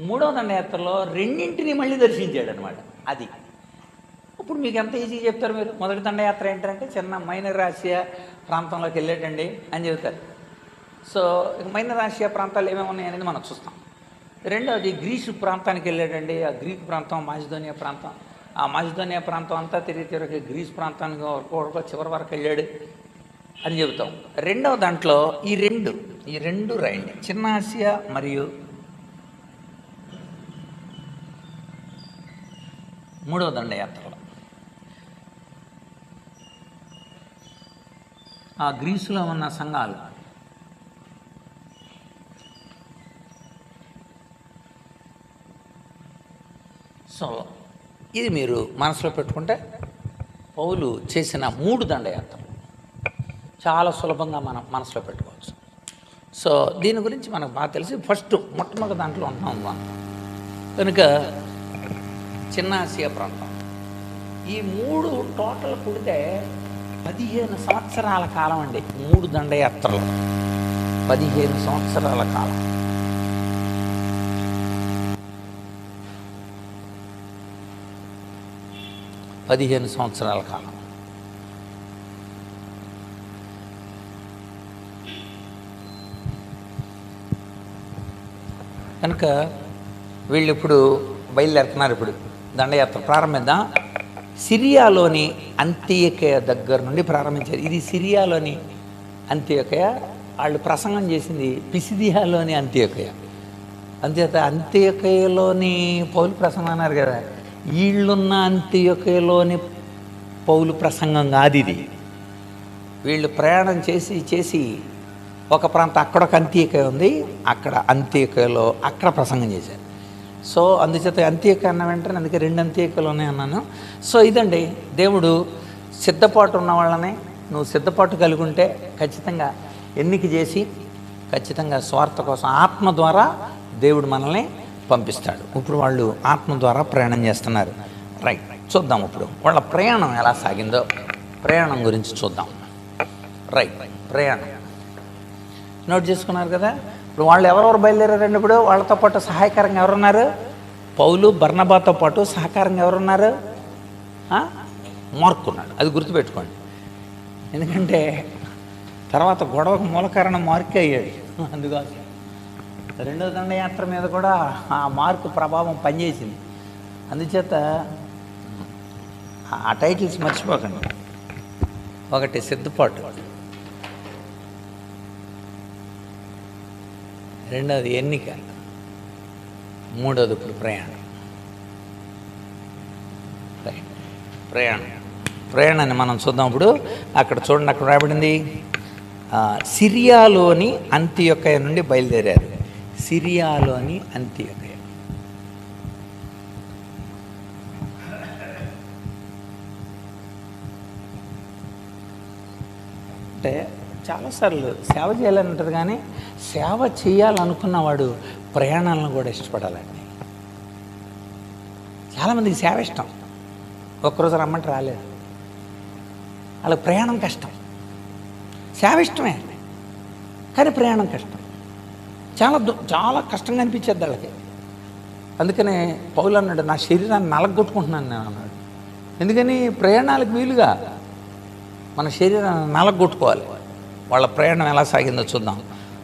మూడవ దండయాత్రలో రెండింటిని మళ్ళీ దర్శించాడు అనమాట. అది ఇప్పుడు మీకు ఎంత ఈజీగా చెప్తారు మీరు. మొదటి దండయాత్ర ఏంటంటే చిన్న మైనర్ ఆసియా ప్రాంతంలోకి వెళ్ళాడండి అని చెబుతారు. సో మైనర్ ఆసియా ప్రాంతాలు ఏమేమి ఉన్నాయనేది మనం చూస్తాం. రెండవది గ్రీసు ప్రాంతానికి వెళ్ళాడండి. ఆ గ్రీక్ ప్రాంతం, మాసిదోనియా ప్రాంతం, ఆ మాసిదోనియా ప్రాంతం అంతా తిరిగి గ్రీస్ ప్రాంతానికి చివరి వరకు వెళ్ళాడు అని చెబుతాం. రెండవ దాంట్లో ఈ రెండు రాయండి, చిన్న ఆసియా మరియు మూడవ దండయాత్రలో ఆ గ్రీసులో ఉన్న సంఘాలు సో ఇది మీరు మనసులో పెట్టుకుంటే పౌలు చేసిన 3 దండయాత్రలు చాలా సులభంగా మనం మనసులో పెట్టుకోవచ్చు. సో దీని గురించి మనకు బాగా తెలిసి మొట్టమొదటి దాంట్లో ఉంటున్నాం మనం కనుక చిన్న ఆసియా ప్రాంతం. ఈ 3 టోటల్ కుడితే 15 సంవత్సరాల కాలం అండి. 3 దండయాత్రలు 15 సంవత్సరాల కాలం. కనుక వీళ్ళు ఇప్పుడు బయలుదేరుతున్నారు. ఇప్పుడు దండయాత్ర ప్రారంభిద్దాం. సిరియాలోని అంత్యోకయ దగ్గర నుండి ప్రారంభించారు. ఇది సిరియాలోని అంత్యోకయ. వాళ్ళు ప్రసంగం చేసింది పిసిదియాలోని అంత్యోకయ. అంతేత అంత్యోకయలోని పౌలు ప్రసంగం అన్నారు కదా, వీళ్ళున్న అంత్యోకయలోని పౌలు ప్రసంగం కాదు ఇది. వీళ్ళు ప్రయాణం చేసి ఒక ప్రాంతం అక్కడొక అంత్యోకయ ఉంది, అక్కడ అంత్యోకయలో అక్కడ ప్రసంగం చేశారు. సో అందుచేత అంత్యోకయ అన్న వెంటనే అందుకే 2 అంత్యోకయలు ఉన్నాయి అన్నాను. సో ఇదండి, దేవుడు సిద్ధపాటు ఉన్న వాళ్ళని నువ్వు సిద్ధపాటు కలిగి ఉంటే ఖచ్చితంగా ఎన్నిక చేసి ఖచ్చితంగా స్వార్థ కోసం ఆత్మ ద్వారా దేవుడు మనల్ని పంపిస్తాడు. ఇప్పుడు వాళ్ళు ఆత్మ ద్వారా ప్రయాణం చేస్తున్నారు. రైట్, చూద్దాం ఇప్పుడు వాళ్ళ ప్రయాణం ఎలా సాగిందో ప్రయాణం గురించి చూద్దాం. రైట్, ప్రయాణం నోట్ చేసుకున్నారు కదా. ఇప్పుడు వాళ్ళు ఎవరెవరు బయలుదేరారండి? ఇప్పుడు వాళ్ళతో పాటు సహాయకరంగా ఎవరున్నారు? పౌలు బర్నబాతో పాటు సహకారంగా ఎవరున్నారు? మార్కు ఉన్నాడు. అది గుర్తుపెట్టుకోండి. ఎందుకంటే తర్వాత గొడవకు మూల కారణం మార్కే అయ్యాడు. అందుకోసం రెండవ దండయాత్ర మీద కూడా ఆ మార్కు ప్రభావం పనిచేసింది. అందుచేత ఆ టైటిల్స్ మర్చిపోకండి. ఒకటి సిద్ధపాటు, రెండవది ఎన్నిక, మూడవది ఇప్పుడు ప్రయాణం. ప్రయాణాన్ని మనం చూద్దాం. ఇప్పుడు అక్కడ చూడండి, అక్కడ రాబడింది సిరియాలోని అంత్యోకయ నుండి బయలుదేరారు. సిరియాలోని అంత్యోకయ అంటే చాలాసార్లు సేవ చేయాలని ఉంటుంది, కానీ సేవ చేయాలనుకున్నవాడు ప్రయాణాలను కూడా ఇష్టపడాలండి. చాలామందికి సేవ ఇష్టం, ఒక్కరోజు రమ్మంటే రాలేదు. వాళ్ళకి ప్రయాణం కష్టం. సేవ ఇష్టమే కానీ ప్రయాణం కష్టం. చాలా కష్టంగా అనిపించేది వాళ్ళకి. అందుకనే పౌలు అన్నాడు, నా శరీరాన్ని నలగొట్టుకుంటున్నాను నేను అన్నాడు. ఎందుకని? ప్రయాణాలకు వీలుగా మన శరీరాన్ని నలగొట్టుకోవాలి. వాళ్ళ ప్రయాణం ఎలా సాగిందో చూద్దాం.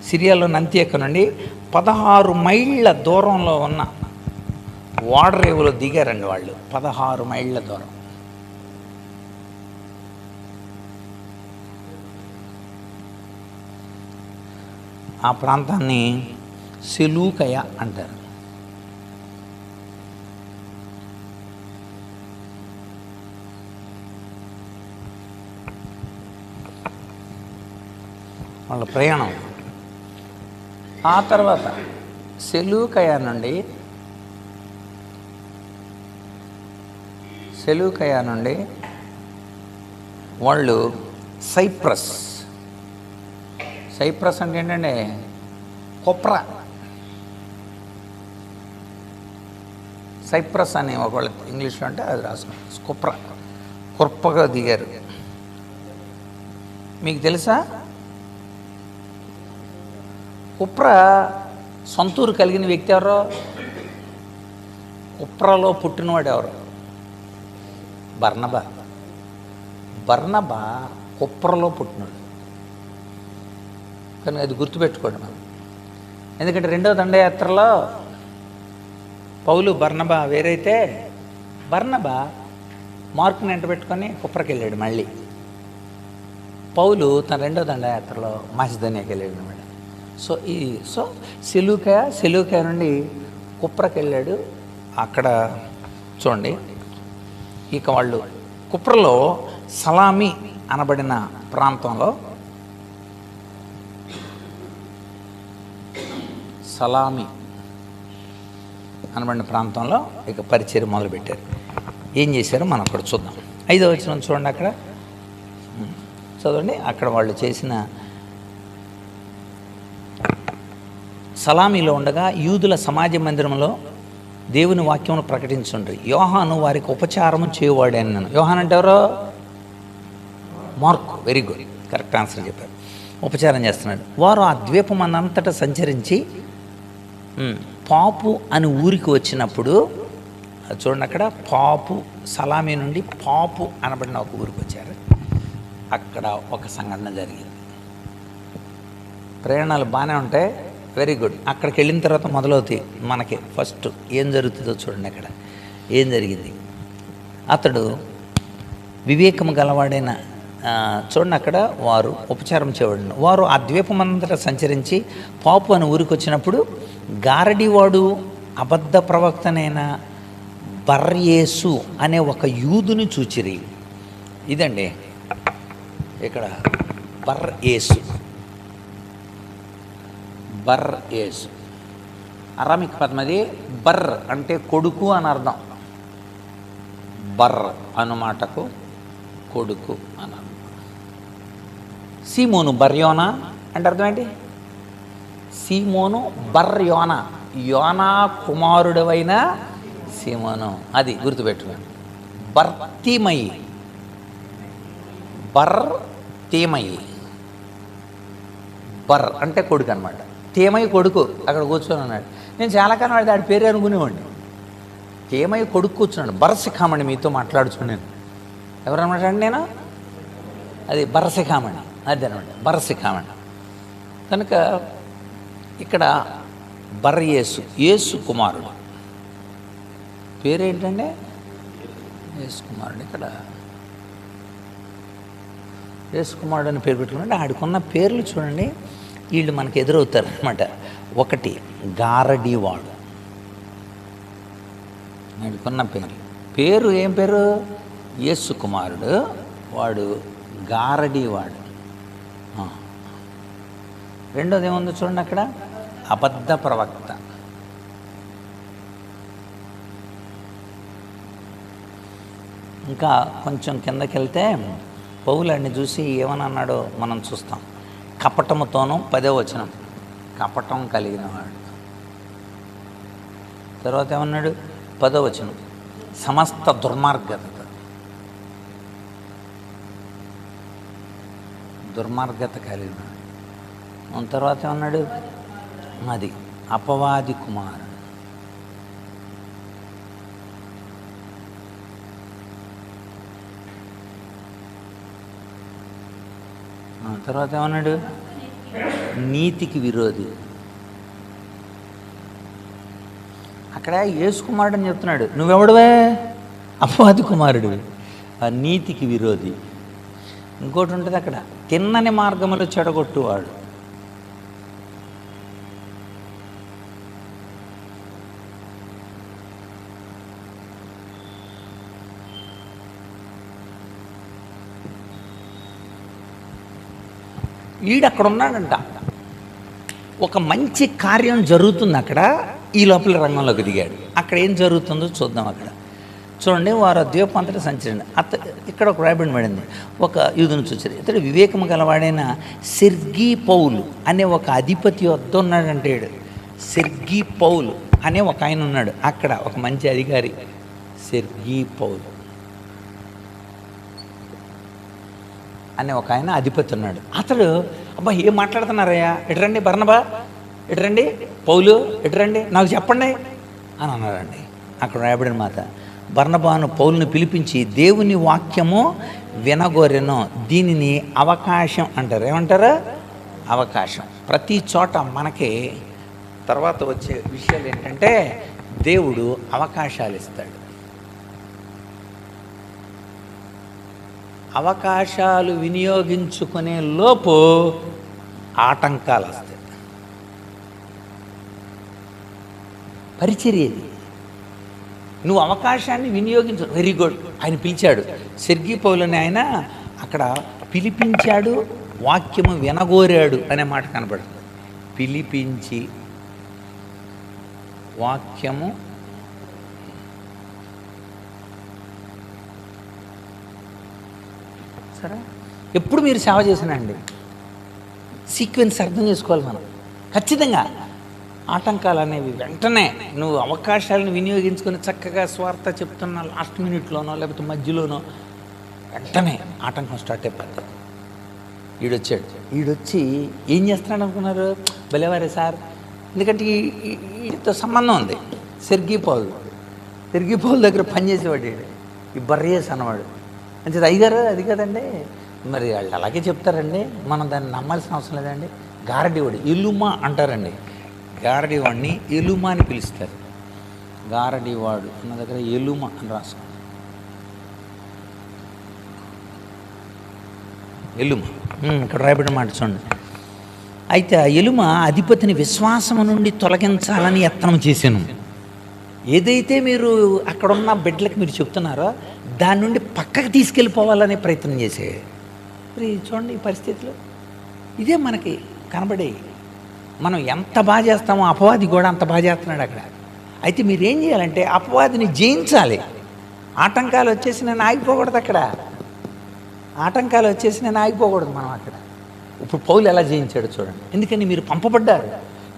సిరియాలోని అంత్యోకయ నుండి 16 మైళ్ళ దూరంలో ఉన్న ఓడరేవులో దిగారండి వాళ్ళు. 16 మైళ్ళ దూరం. ఆ ప్రాంతాన్ని సెలూకయ అంటారు. వాళ్ళ ప్రయాణం. ఆ తర్వాత సెలూకయ నుండి వాళ్ళు సైప్రస్ అంటే ఏంటంటే కొప్రా. సైప్రస్ అని ఒకవేళ ఇంగ్లీష్లో అంటే అది రాసుకున్నాం. కుప్పగా దిగారు. మీకు తెలుసా, కుప్ర సొంతూరు కలిగిన వ్యక్తి ఎవరో? కుప్రలో పుట్టినవాడు ఎవరు? బర్నబా. బర్నబా కుప్రలో పుట్టినాడు. కానీ అది గుర్తుపెట్టుకోండి మనం. ఎందుకంటే రెండవ దండయాత్రలో పౌలు బర్నబా వేరైతే బర్నబా మార్కుని ఎంట పెట్టుకొని కుప్రకి వెళ్ళాడు. మళ్ళీ పౌలు తన రెండవ దండయాత్రలో మాసిదోనియాకి వెళ్ళాడు అనమాట. సో సెలూకయ నుండి కుప్రకి వెళ్ళాడు. అక్కడ చూడండి, ఇక వాళ్ళు కుప్రలో సలామి అనబడిన ప్రాంతంలో ఇక పరిచయం మొదలుపెట్టారు. ఏం చేశారో మనం అక్కడ చూద్దాం. 5వ వచనం చూడండి, అక్కడ చదవండి. అక్కడ వాళ్ళు చేసిన సలామీలో ఉండగా యూదుల సమాజ మందిరంలో దేవుని వాక్యమును ప్రకటించుండ్రి. యోహాను వారికి ఉపచారము చేయవాడు అన్నాను. యోహాన్ అంటే ఎవరో? Mark. Very good, correct answer చెప్పారు. ఉపచారం చేస్తున్నాడు. వారు ఆ ద్వీపం అన్నంతటా సంచరించి పాపు అని ఊరికి వచ్చినప్పుడు, చూడండి అక్కడ పాపు, సలామీ నుండి పాపు అనబడిన ఒక ఊరికి వచ్చారు. అక్కడ ఒక సంఘటన జరిగింది. ప్రయాణాలు బాగానే ఉంటాయి, వెరీ గుడ్. అక్కడికి వెళ్ళిన తర్వాత మొదలవుతాయి మనకి. ఫస్ట్ ఏం జరుగుతుందో చూడండి. అక్కడ ఏం జరిగింది? అతడు వివేకము గలవాడైన, చూడండి అక్కడ వారు ఉపచారం చేయబడిన వారు ఆ ద్వీపమంతటా సంచరించి పాపు అని ఊరికి వచ్చినప్పుడు గారడివాడు అబద్ధ ప్రవక్తనైన బర్యేసు అనే ఒక యూదుని చూచిరి. ఇదండి ఇక్కడ బర్యేసు. అరామిక్ పద్మది. బర్ అంటే కొడుకు అని అర్థం. బర్ అను మాటకు కొడుకు అని అర్థం. సీమోను బర్యోనా అంటే అర్థం ఏంటి? సీమోను బర్యోనా, యోనా కుమారుడవైన సీమోను. అది గుర్తుపెట్టుకోండి. బర్తీమయి, బర్ అంటే కొడుకు అనమాట. తేమయ్య కొడుకు అక్కడ కూర్చొని ఉన్నాడు. నేను చాలా కాలం వాడి ఆడి పేరు అనుకునేవాడిని. తేమయ్య కొడుకు కూర్చున్నాడు. బరసిఖామణి మీతో మాట్లాడుచున్నాను. ఎవరన్నమాట అండి? నేను అది బరసిఖామణి, అది అనమాట బరసిఖామణి. కనుక ఇక్కడ బర్యేసు, యేసు కుమారుడు. పేరేంటంటే యేసు కుమారుడు. ఇక్కడ యేసు కుమారుడు అని పేరు పెట్టుకున్నాడు. ఆడికున్న పేర్లు చూడండి, వీళ్ళు మనకు ఎదురవుతారు అనమాట. ఒకటి గారడీవాడు, ఆడికున్న పేరు ఏం పేరు? యేసు కుమారుడు. వాడు గారడీవాడు. రెండోది ఏముందో చూడండి అక్కడ, అబద్ధ ప్రవక్త. ఇంకా కొంచెం కిందకి వెళ్తే పౌలుని చూసి ఏమని అన్నాడో మనం చూస్తాం. కపటముతోనూ, 10వ వచనం, కపటం కలిగిన వాడు. తర్వాత ఏమన్నాడు? 10వ వచనం, సమస్త దుర్మార్గత కలిగిన వాడు. తర్వాత ఏమన్నాడు? అది అపవాది కుమారుడు. తర్వాత ఏమన్నాడు? నీతికి విరోధి. అక్కడ యేసు కుమారుడు అని చెప్తున్నాడు. నువ్వెవడవే? అపవాది కుమారుడు, ఆ నీతికి విరోధి. ఇంకోటి ఉంటుంది అక్కడ, తిన్నని మార్గములు చెడగొట్టువాడు. ఈడక్కడ ఉన్నాడంట. ఒక మంచి కార్యం జరుగుతుంది అక్కడ. ఈ లోపల రంగంలోకి దిగాడు. అక్కడ ఏం జరుగుతుందో చూద్దాం. అక్కడ చూడండి, వారు ద్వీపంతటా సంచరించండి. ఇక్కడ ఒక రాయబడి పడింది, ఒక యూదుని చూచారు. ఇతడు వివేకము గలవాడైన సెర్గీ పౌలు అనే ఒక అధిపతి వద్ద ఉన్నాడంటే. సెర్గీ పౌలు అనే ఒక ఆయన ఉన్నాడు అక్కడ, ఒక మంచి అధికారి. సెర్గీ పౌలు అనే ఒక ఆయన అధిపతి ఉన్నాడు. అతడు అబ్బా ఏం మాట్లాడుతున్నారయ్యా, ఎటురండి బర్నబా, ఎటురండి పౌలు, ఎటురండి నాకు చెప్పండి అని అన్నారండి. అక్కడ రాయబడిన మాట, బర్నబాను పౌలుని పిలిపించి దేవుని వాక్యము వినగోరెను. దీనిని అవకాశం అంటారు. ఏమంటారు? అవకాశం. ప్రతి చోట మనకి తర్వాత వచ్చే విషయాలు ఏంటంటే దేవుడు అవకాశాలు ఇస్తాడు. అవకాశాలు వినియోగించుకునే లోపు ఆటంకాలు వస్తాయి. పరిచర్యది. నువ్వు అవకాశాన్ని వినియోగించు. Very good. ఆయన పిలిచాడు, సెర్గీ పౌలుని ఆయన అక్కడ పిలిపించాడు, వాక్యము వినగోరాడు అనే మాట కనబడుతుంది. పిలిపించి వాక్యము సరే. ఎప్పుడు మీరు సేవ చేసినండి సీక్వెన్స్ అర్థం చేసుకోవాలి మనం ఖచ్చితంగా. ఆటంకాలు అనేవి వెంటనే నువ్వు అవకాశాలను వినియోగించుకొని చక్కగా స్వార్థ చెప్తున్న లాస్ట్ మినిట్లోనో లేకపోతే మధ్యలోనో వెంటనే ఆటంకం స్టార్ట్ అయిపోద్ది. ఈడొచ్చి ఏం చేస్తున్నాడు అనుకున్నారు? భలేవారే సార్, ఎందుకంటే వీటితో సంబంధం ఉంది. సెర్గీ పౌలు దగ్గర పనిచేసేవాడు ఈ బర్రేస్ అన్నవాడు. అంటే అయ్యగారు అది కదండి, మరి వాళ్ళు అలాగే చెప్తారండి, మనం దాన్ని నమ్మాల్సిన అవసరం లేదండి. గారడీవాడు ఎలుమా అంటారండి. గారడీవాడిని ఎలుమా అని పిలుస్తారు. గారడీవాడు నా దగ్గర ఎలుమా అని రాసుకోండి. ఎలుమ ఇక్కడ రాయబడిన మాట చూడండి. అయితే ఆ ఎలుమ అధిపతిని విశ్వాసము నుండి తొలగించాలని యత్నం చేశాను. ఏదైతే మీరు అక్కడున్న బిడ్డలకి మీరు చెప్తున్నారో దాని నుండి పక్కకు తీసుకెళ్ళిపోవాలనే ప్రయత్నం చేసే. మరి చూడండి ఈ పరిస్థితులు ఇదే మనకి కనబడే. మనం ఎంత బాగా చేస్తామో అపవాది కూడా అంత బాగా చేస్తున్నాడు అక్కడ. అయితే మీరేం చేయాలంటే అపవాదిని జయించాలి. ఆటంకాలు వచ్చేసి నేను ఆగిపోకూడదు అక్కడ. ఆటంకాలు వచ్చేసి నేను ఆగిపోకూడదు మనం అక్కడ. ఇప్పుడు పౌలు ఎలా జయించాడు చూడండి. ఎందుకని మీరు పంపబడ్డారు,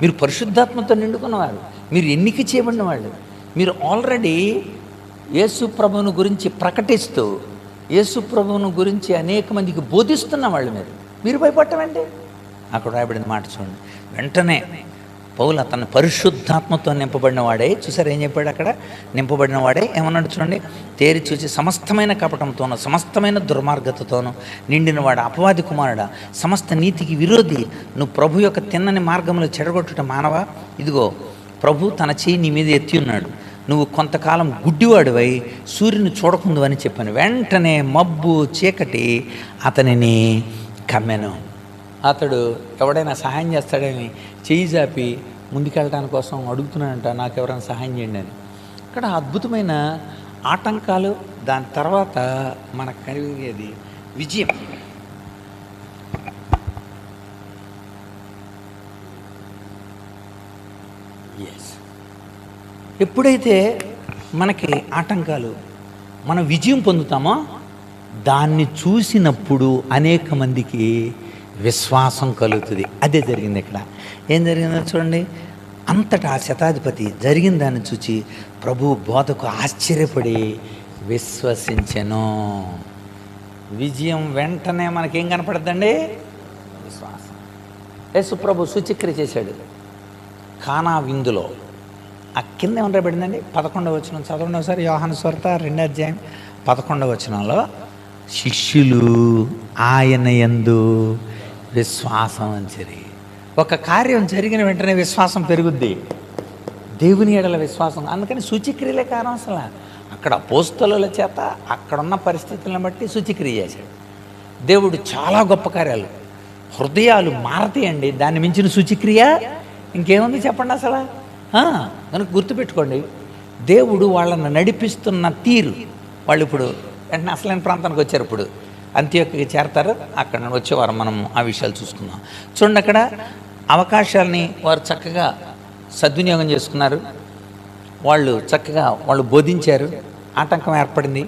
మీరు పరిశుద్ధాత్మతో నిండుకున్నవారు, మీరు ఎన్నిక చేయబడిన వాళ్ళు, మీరు ఆల్రెడీ యేసు ప్రభువును గురించి ప్రకటిస్తూ యేసు ప్రభువును గురించి అనేక మందికి బోధిస్తున్న వాళ్ళు. మీరు భయపడటమండి. అక్కడ రాయబడిన మాట చూడండి. వెంటనే పౌలు అతను పరిశుద్ధాత్మతో నింపబడిన వాడే. చూసారు ఏం చెప్పాడు అక్కడ? నింపబడిన వాడే ఏమన్నాడు చూడండి. తేరి చూసి సమస్తమైన కపటంతోనూ సమస్తమైన దుర్మార్గతతోనూ నిండినవాడు అపవాది కుమారుడా, సమస్త నీతికి విరోధి, నువ్వు ప్రభు యొక్క తిన్నని మార్గంలో చెడగొట్టుట మానవా. ఇదిగో ప్రభు తన చేయి నీ మీద ఎత్తి ఉన్నాడు, నువ్వు కొంతకాలం గుడ్డివాడివై సూర్యుని చూడకుందు అని చెప్పాను. వెంటనే మబ్బు చీకటి అతనిని కమ్మెను. అతడు ఎవడైనా సహాయం చేస్తాడని చేయి జాపి ముందుకెళ్ళడానికి కోసం అడుగుతున్నాడంట, నాకు ఎవరైనా సహాయం చేయండి అని. ఇక్కడ అద్భుతమైన ఆటంకాలు, దాని తర్వాత మనకు కలిగేది విజయం. ఎప్పుడైతే మనకి ఆటంకాలు మనం విజయం పొందుతామో దాన్ని చూసినప్పుడు అనేక మందికి విశ్వాసం కలుగుతుంది. అదే జరిగింది ఇక్కడ. ఏం జరిగిందో చూడండి. అంతటా శతాధిపతి జరిగిన దాన్ని చూచి ప్రభు బోధకు ఆశ్చర్యపడి విశ్వసించెను. విజయం వెంటనే మనకేం కనపడద్దండి? విశ్వాసం. యేసు ప్రభు సూచక్రియ చేశాడు కానా విందులో. ఆ కింద ఏమని రాబడిందండి? 11వ వచనం చదవండి ఒకసారి. యోహాను సువార్త 2వ అధ్యాయం 11వ వచనంలో శిష్యులు ఆయన యందు విశ్వాసం ఉంచిరి. ఒక కార్యం జరిగిన వెంటనే విశ్వాసం పెరుగుద్ది, దేవుని ఎడల విశ్వాసం. అందుకని సూచక్రియలే కారణం. అసలు అక్కడ అపోస్తలుల చేత అక్కడున్న పరిస్థితులను బట్టి సూచక్రియ చేశాడు దేవుడు. చాలా గొప్ప కార్యాలు, హృదయాలు మారతాయండి. దాన్ని మించిన సూచక్రియ ఇంకేముంది చెప్పండి అసలు. కనుక గుర్తుపెట్టుకోండి, దేవుడు వాళ్ళని నడిపిస్తున్న తీరు. వాళ్ళు ఇప్పుడు వెంటనే అసలైన ప్రాంతానికి వచ్చారు. ఇప్పుడు అంత్యోక్యకి చేరతారు. అక్కడ వచ్చేవారు మనం ఆ విషయాలు చూసుకుందాం. చూడండి, అక్కడ అవకాశాలని వారు చక్కగా సద్వినియోగం చేసుకున్నారు. వాళ్ళు చక్కగా బోధించారు. ఆటంకం ఏర్పడింది.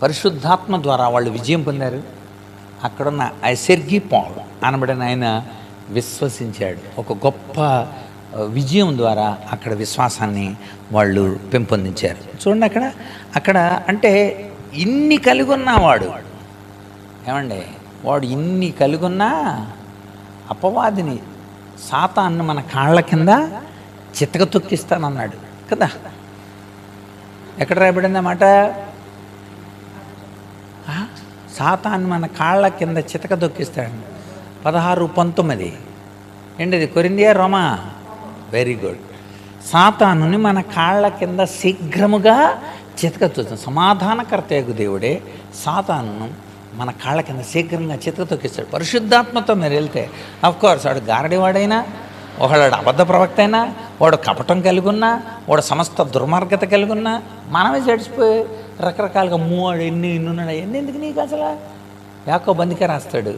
పరిశుద్ధాత్మ ద్వారా వాళ్ళు విజయం పొందారు. అక్కడున్న సెర్గీ పౌలు అనబడిన ఆయన విశ్వసించాడు. ఒక గొప్ప విజయం ద్వారా అక్కడ విశ్వాసాన్ని వాళ్ళు పెంపొందించారు. చూడండి, అక్కడ అంటే ఇన్ని కలిగి ఉన్నవాడు ఏమండి, వాడు ఇన్ని కలిగున్నా అపవాదిని సాతాన్ని మన కాళ్ళ కింద చితక తొక్కిస్తానన్నాడు కదా. ఎక్కడ రాయబడింది మాట? సాతాన్ని మన కాళ్ళ కింద చితక తొక్కిస్తాడు. 16:19 ఏంటిది? కొరింథియా రోమా? Very good. సాతానుని మన కాళ్ళ కింద శీఘ్రముగా చితక తొక్కుతాడు. సమాధానకర్తయగు దేవుడే సాతాను మన కాళ్ళ కింద శీఘ్రంగా చితక తొక్కిస్తాడు. పరిశుద్ధాత్మతో మీరు వెళ్తే అఫ్కోర్స్ వాడు గారడివాడైనా, ఒకడు అబద్ధ ప్రవక్త అయినా, వాడు కపటం కలిగి ఉన్నా, వాడు సమస్త దుర్మార్గత కలిగి ఉన్నా, మనమే చెడిచిపోయి రకరకాలుగా మూవాడు ఎన్ని ఉన్నాడు. ఎందుకు నీకు అసలు? యాకోబు అందుకే రాస్తాడు,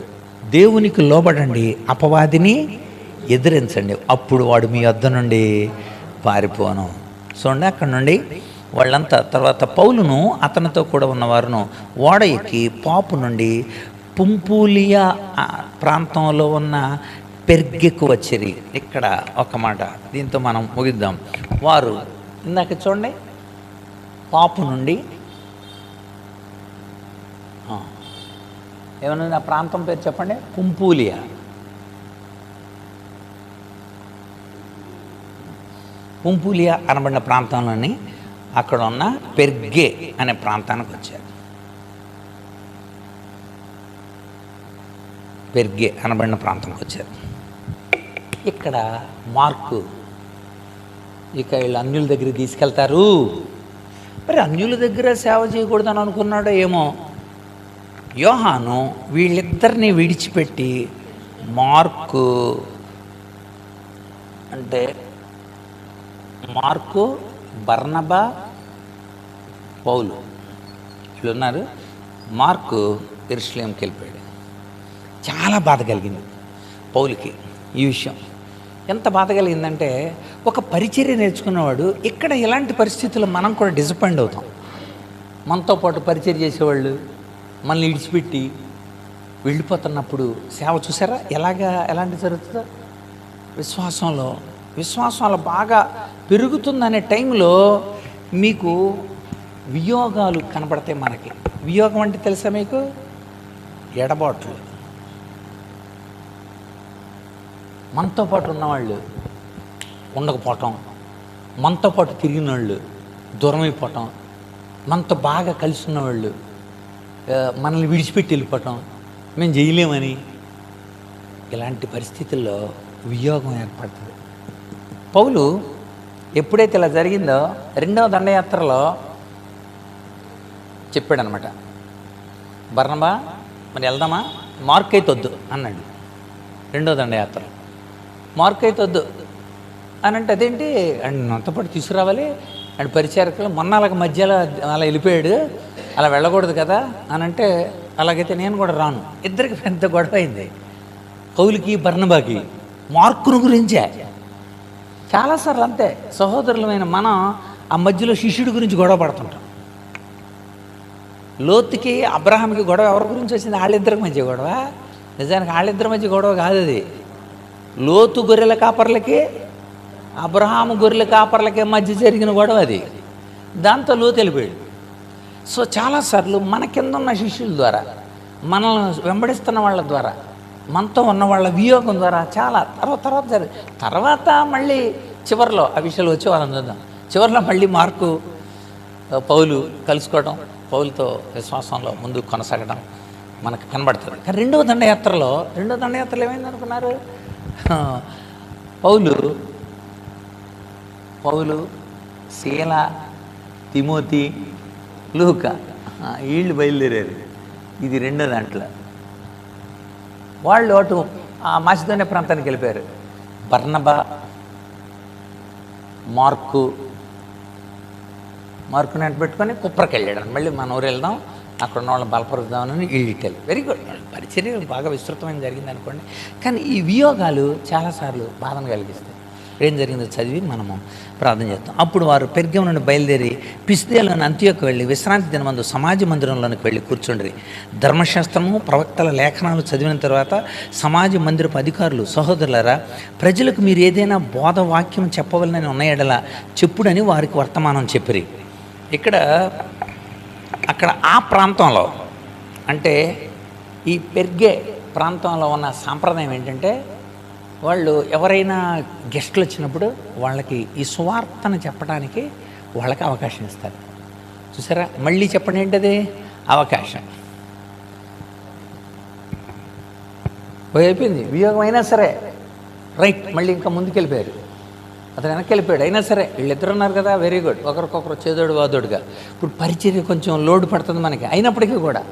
దేవునికి లోబడండి, అపవాదిని ఎదిరించండి, అప్పుడు వాడు మీ వద్ద నుండి పారిపోను. చూడండి, అక్కడ నుండి వాళ్ళంతా తర్వాత పౌలును అతనితో కూడా ఉన్నవారును ఓడ ఎక్కి పాపు నుండి పుంపూలియా ప్రాంతంలో ఉన్న పెర్గెకు వచ్చిరి. ఇక్కడ ఒక మాట, దీంతో మనం ముగిద్దాం. వారు ఇందాక చూడండి, పాపు నుండి ఏమన్నా ఆ ప్రాంతం పేరు చెప్పండి? పుంపూలియా. పుంపూలియా అనబడిన ప్రాంతంలోని అక్కడ ఉన్న పెర్గే అనే ప్రాంతానికి వచ్చారు. పెర్గే అనబడిన ప్రాంతానికి వచ్చారు. ఇక్కడ మార్కు ఇక వీళ్ళు అన్యుల దగ్గరికి తీసుకెళ్తారు. మరి అన్యుల దగ్గర సేవ చేయకూడదని అనుకున్నాడో ఏమో. యోహాను వీళ్ళిద్దరిని విడిచిపెట్టి మార్కు అంటే మార్కు, బర్నబా, పౌలు వీళ్ళు ఉన్నారు. మార్కు యెరూషలేంకి వెళ్ళిపోయాడు. చాలా బాధ కలిగింది పౌలుకి ఈ విషయం. ఎంత బాధ కలిగిందంటే, ఒక పరిచర్య నేర్చుకున్నవాడు ఇక్కడ ఇలాంటి పరిస్థితుల్లో మనం కూడా డిసప్పాయింట్ అవుతాం. మనతో పాటు పరిచర్య చేసేవాళ్ళు మనల్ని విడిచిపెట్టి వెళ్ళిపోతున్నప్పుడు సేవ చూసారా ఎలాంటి జరుగుతుందో. విశ్వాసంలో బాగా పెరుగుతుందనే టైంలో మీకు వియోగాలు కనపడతాయి. మనకి వియోగం అంటే తెలుసా మీకు? ఎడబాట్లు. మనతో పాటు ఉన్నవాళ్ళు ఉండకపోవటం, మనతో పాటు తిరిగిన వాళ్ళు దూరం అయిపోవటం, మనతో బాగా కలిసి ఉన్నవాళ్ళు మనల్ని విడిచిపెట్టి వెళ్ళిపోవటం, మేము చేయలేమని, ఇలాంటి పరిస్థితుల్లో వియోగం ఏర్పడుతుంది. పౌలు ఎప్పుడైతే ఇలా జరిగిందో రెండవ దండయాత్రలో చెప్పాడనమాట, బర్నబా మరి వెళ్దామా, మార్కు అయితే వద్దు అన్నాడు. రెండవ దండయాత్రలో మార్కు అయితే వద్దు అని అంటే, అదేంటి అండ్ నాతో పాటు తీసుకురావాలి అండ్ పరిచారకులు మొన్న అలాగ మధ్యలో అలా వెళ్ళిపోయాడు, అలా వెళ్ళకూడదు కదా అని అంటే, అలాగైతే నేను కూడా రాను. ఇద్దరికి పెద్ద గొడవ అయింది, పౌలుకి బర్నబాకి. మార్కును గురించే చాలాసార్లు అంతే సహోదరులమైన మనం ఆ మధ్యలో శిష్యుడి గురించి గొడవ పడుతుంటాం. లోతుకి అబ్రహాంకి గొడవ ఎవరి గురించి వచ్చింది? వాళ్ళిద్దరికి మధ్య గొడవ. నిజానికి వాళ్ళిద్దరి మధ్య గొడవ కాదు అది. లోతు గొర్రెల కాపర్లకి అబ్రహాము గొర్రెల కాపర్లకి మధ్య జరిగిన గొడవ అది. దాంతో లోతు వెళ్ళిపోయాడు. సో చాలాసార్లు మన కింద ఉన్న శిష్యుల ద్వారా, మనల్ని వెంబడిస్తున్న వాళ్ళ ద్వారా, మనతో ఉన్న వాళ్ళ వియోగం ద్వారా చాలా తర్వాత మళ్ళీ చివరిలో ఆ విషయాలు వచ్చి వాళ్ళని చూద్దాం. చివరిలో మళ్ళీ మార్కు పౌలు కలుసుకోవడం, పౌలుతో విశ్వాసంలో ముందుకు కొనసాగడం మనకు కనబడుతుంది. కానీ రెండవ దండయాత్రలో ఏమైంది అనుకున్నారు? పౌలు, శీల, తిమోతి, లూకా వీళ్ళు బయలుదేరారు. ఇది రెండో దాంట్లో. వాళ్ళు అటు ఆ మాసిదోనియా ప్రాంతానికి వెళ్ళిపోయారు. బర్నబా, మార్కుని అంటు పెట్టుకొని కుప్రకి వెళ్ళాడు. మళ్ళీ మన ఊరు వెళ్దాం, అక్కడ ఉన్న వాళ్ళని బలపరుద్దామని వీళ్ళిట్టారు. వెరీ గుడ్, పరిచర్య బాగా విస్తృతమైన జరిగింది అనుకోండి. కానీ ఈ వియోగాలు చాలాసార్లు బాధను కలిగిస్తాయి. ఏం జరిగిందో చదివి మనము ప్రార్థన చేస్తాం. అప్పుడు వారు పెర్గము నుండి బయలుదేరి పిసిదియాలోని అంతియోకు వెళ్ళి విశ్రాంతి దినమందు సమాజ మందిరంలోనికి వెళ్ళి కూర్చుండ్రి. ధర్మశాస్త్రము, ప్రవక్తల లేఖనాలు చదివిన తర్వాత సమాజ మందిరపు అధికారులు, సహోదరులారా, ప్రజలకు మీరు ఏదైనా బోధ వాక్యం చెప్పవలనని ఉన్న ఎడల చెప్పుడని వారికి వర్తమానం చెప్పిరి. అక్కడ ఆ ప్రాంతంలో అంటే ఈ పెర్గే ప్రాంతంలో ఉన్న సాంప్రదాయం ఏంటంటే, వాళ్ళు ఎవరైనా గెస్టులు వచ్చినప్పుడు వాళ్ళకి ఈ సువార్తను చెప్పడానికి వాళ్ళకి అవకాశం ఇస్తారు. చూసారా, మళ్ళీ చెప్పండి ఏంటది? అవకాశం. అయిపోయింది, వియోగం అయినా సరే రైట్, మళ్ళీ ఇంకా ముందుకెళ్ళిపోయారు. అతను వెనక్కి వెళ్ళిపోయాడు. అయినా సరే వీళ్ళిద్దరు ఉన్నారు కదా, వెరీ గుడ్, ఒకరికొకరు చేదోడు వాదోడుగా. ఇప్పుడు పరిచర్య కొంచెం లోడ్ పడుతుంది మనకి. అయినప్పటికీ కూడా,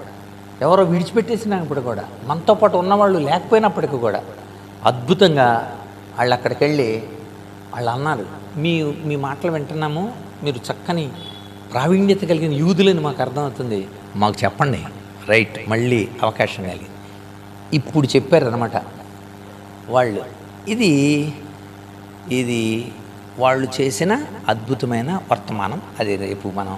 ఎవరో విడిచిపెట్టేసినప్పుడు కూడా, మనతో పాటు ఉన్నవాళ్ళు లేకపోయినప్పటికీ కూడా అద్భుతంగా వాళ్ళు అక్కడికి వెళ్ళి వాళ్ళు అన్నారు, మీ మాటలు వింటున్నాము, మీరు చక్కని ప్రావీణ్యత కలిగిన యూదులని మాకు అర్థమవుతుంది, మాకు చెప్పండి. రైట్, మళ్ళీ అవకాశం కలిగి ఇప్పుడు చెప్పారనమాట వాళ్ళు. ఇది వాళ్ళు చేసిన అద్భుతమైన వర్తమానం. అది రేపు మనం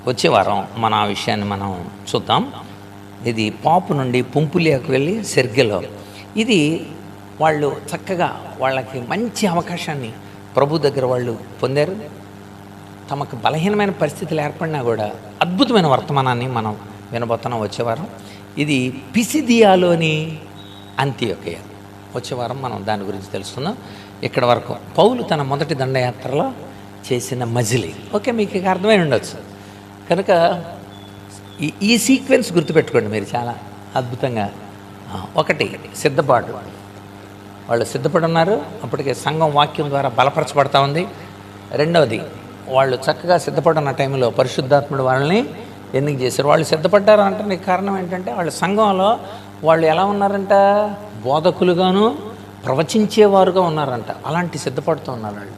వచ్చే వారం మన ఆ విషయాన్ని మనం చూద్దాం. ఇది పాపు నుండి పుంపులియాకు వెళ్ళి సెర్గెలో, ఇది వాళ్ళు చక్కగా వాళ్ళకి మంచి అవకాశాన్ని ప్రభు దగ్గర వాళ్ళు పొందారు. తమకు బలహీనమైన పరిస్థితులు ఏర్పడినా కూడా అద్భుతమైన వర్తమానాన్ని మనం వినబోతున్నాం వచ్చేవారం. ఇది పిసిదియాలోని అంతియొకయ. వచ్చేవారం మనం దాని గురించి తెలుసుకుందాం. ఇక్కడ వరకు పౌలు తన మొదటి దండయాత్రలో చేసిన మజిలీ. ఓకే, మీకు ఇక అర్థమై ఉండొచ్చు. కనుక ఈ సీక్వెన్స్ గుర్తుపెట్టుకోండి మీరు చాలా అద్భుతంగా. ఒకటి, సిద్ధపాటు. వాళ్ళు సిద్ధపడి ఉన్నారు, అప్పటికే సంఘం వాక్యం ద్వారా బలపరచబడతా ఉంది. రెండవది, వాళ్ళు చక్కగా సిద్ధపడున్న టైంలో పరిశుద్ధాత్ముడు వాళ్ళని ఎన్నిక చేశారు. వాళ్ళు సిద్ధపడ్డారు అంటే నీకు కారణం ఏంటంటే, వాళ్ళ సంఘంలో వాళ్ళు ఎలా ఉన్నారంట, బోధకులుగాను ప్రవచించేవారుగా ఉన్నారంట. అలాంటి సిద్ధపడుతూ ఉన్నారు వాళ్ళు.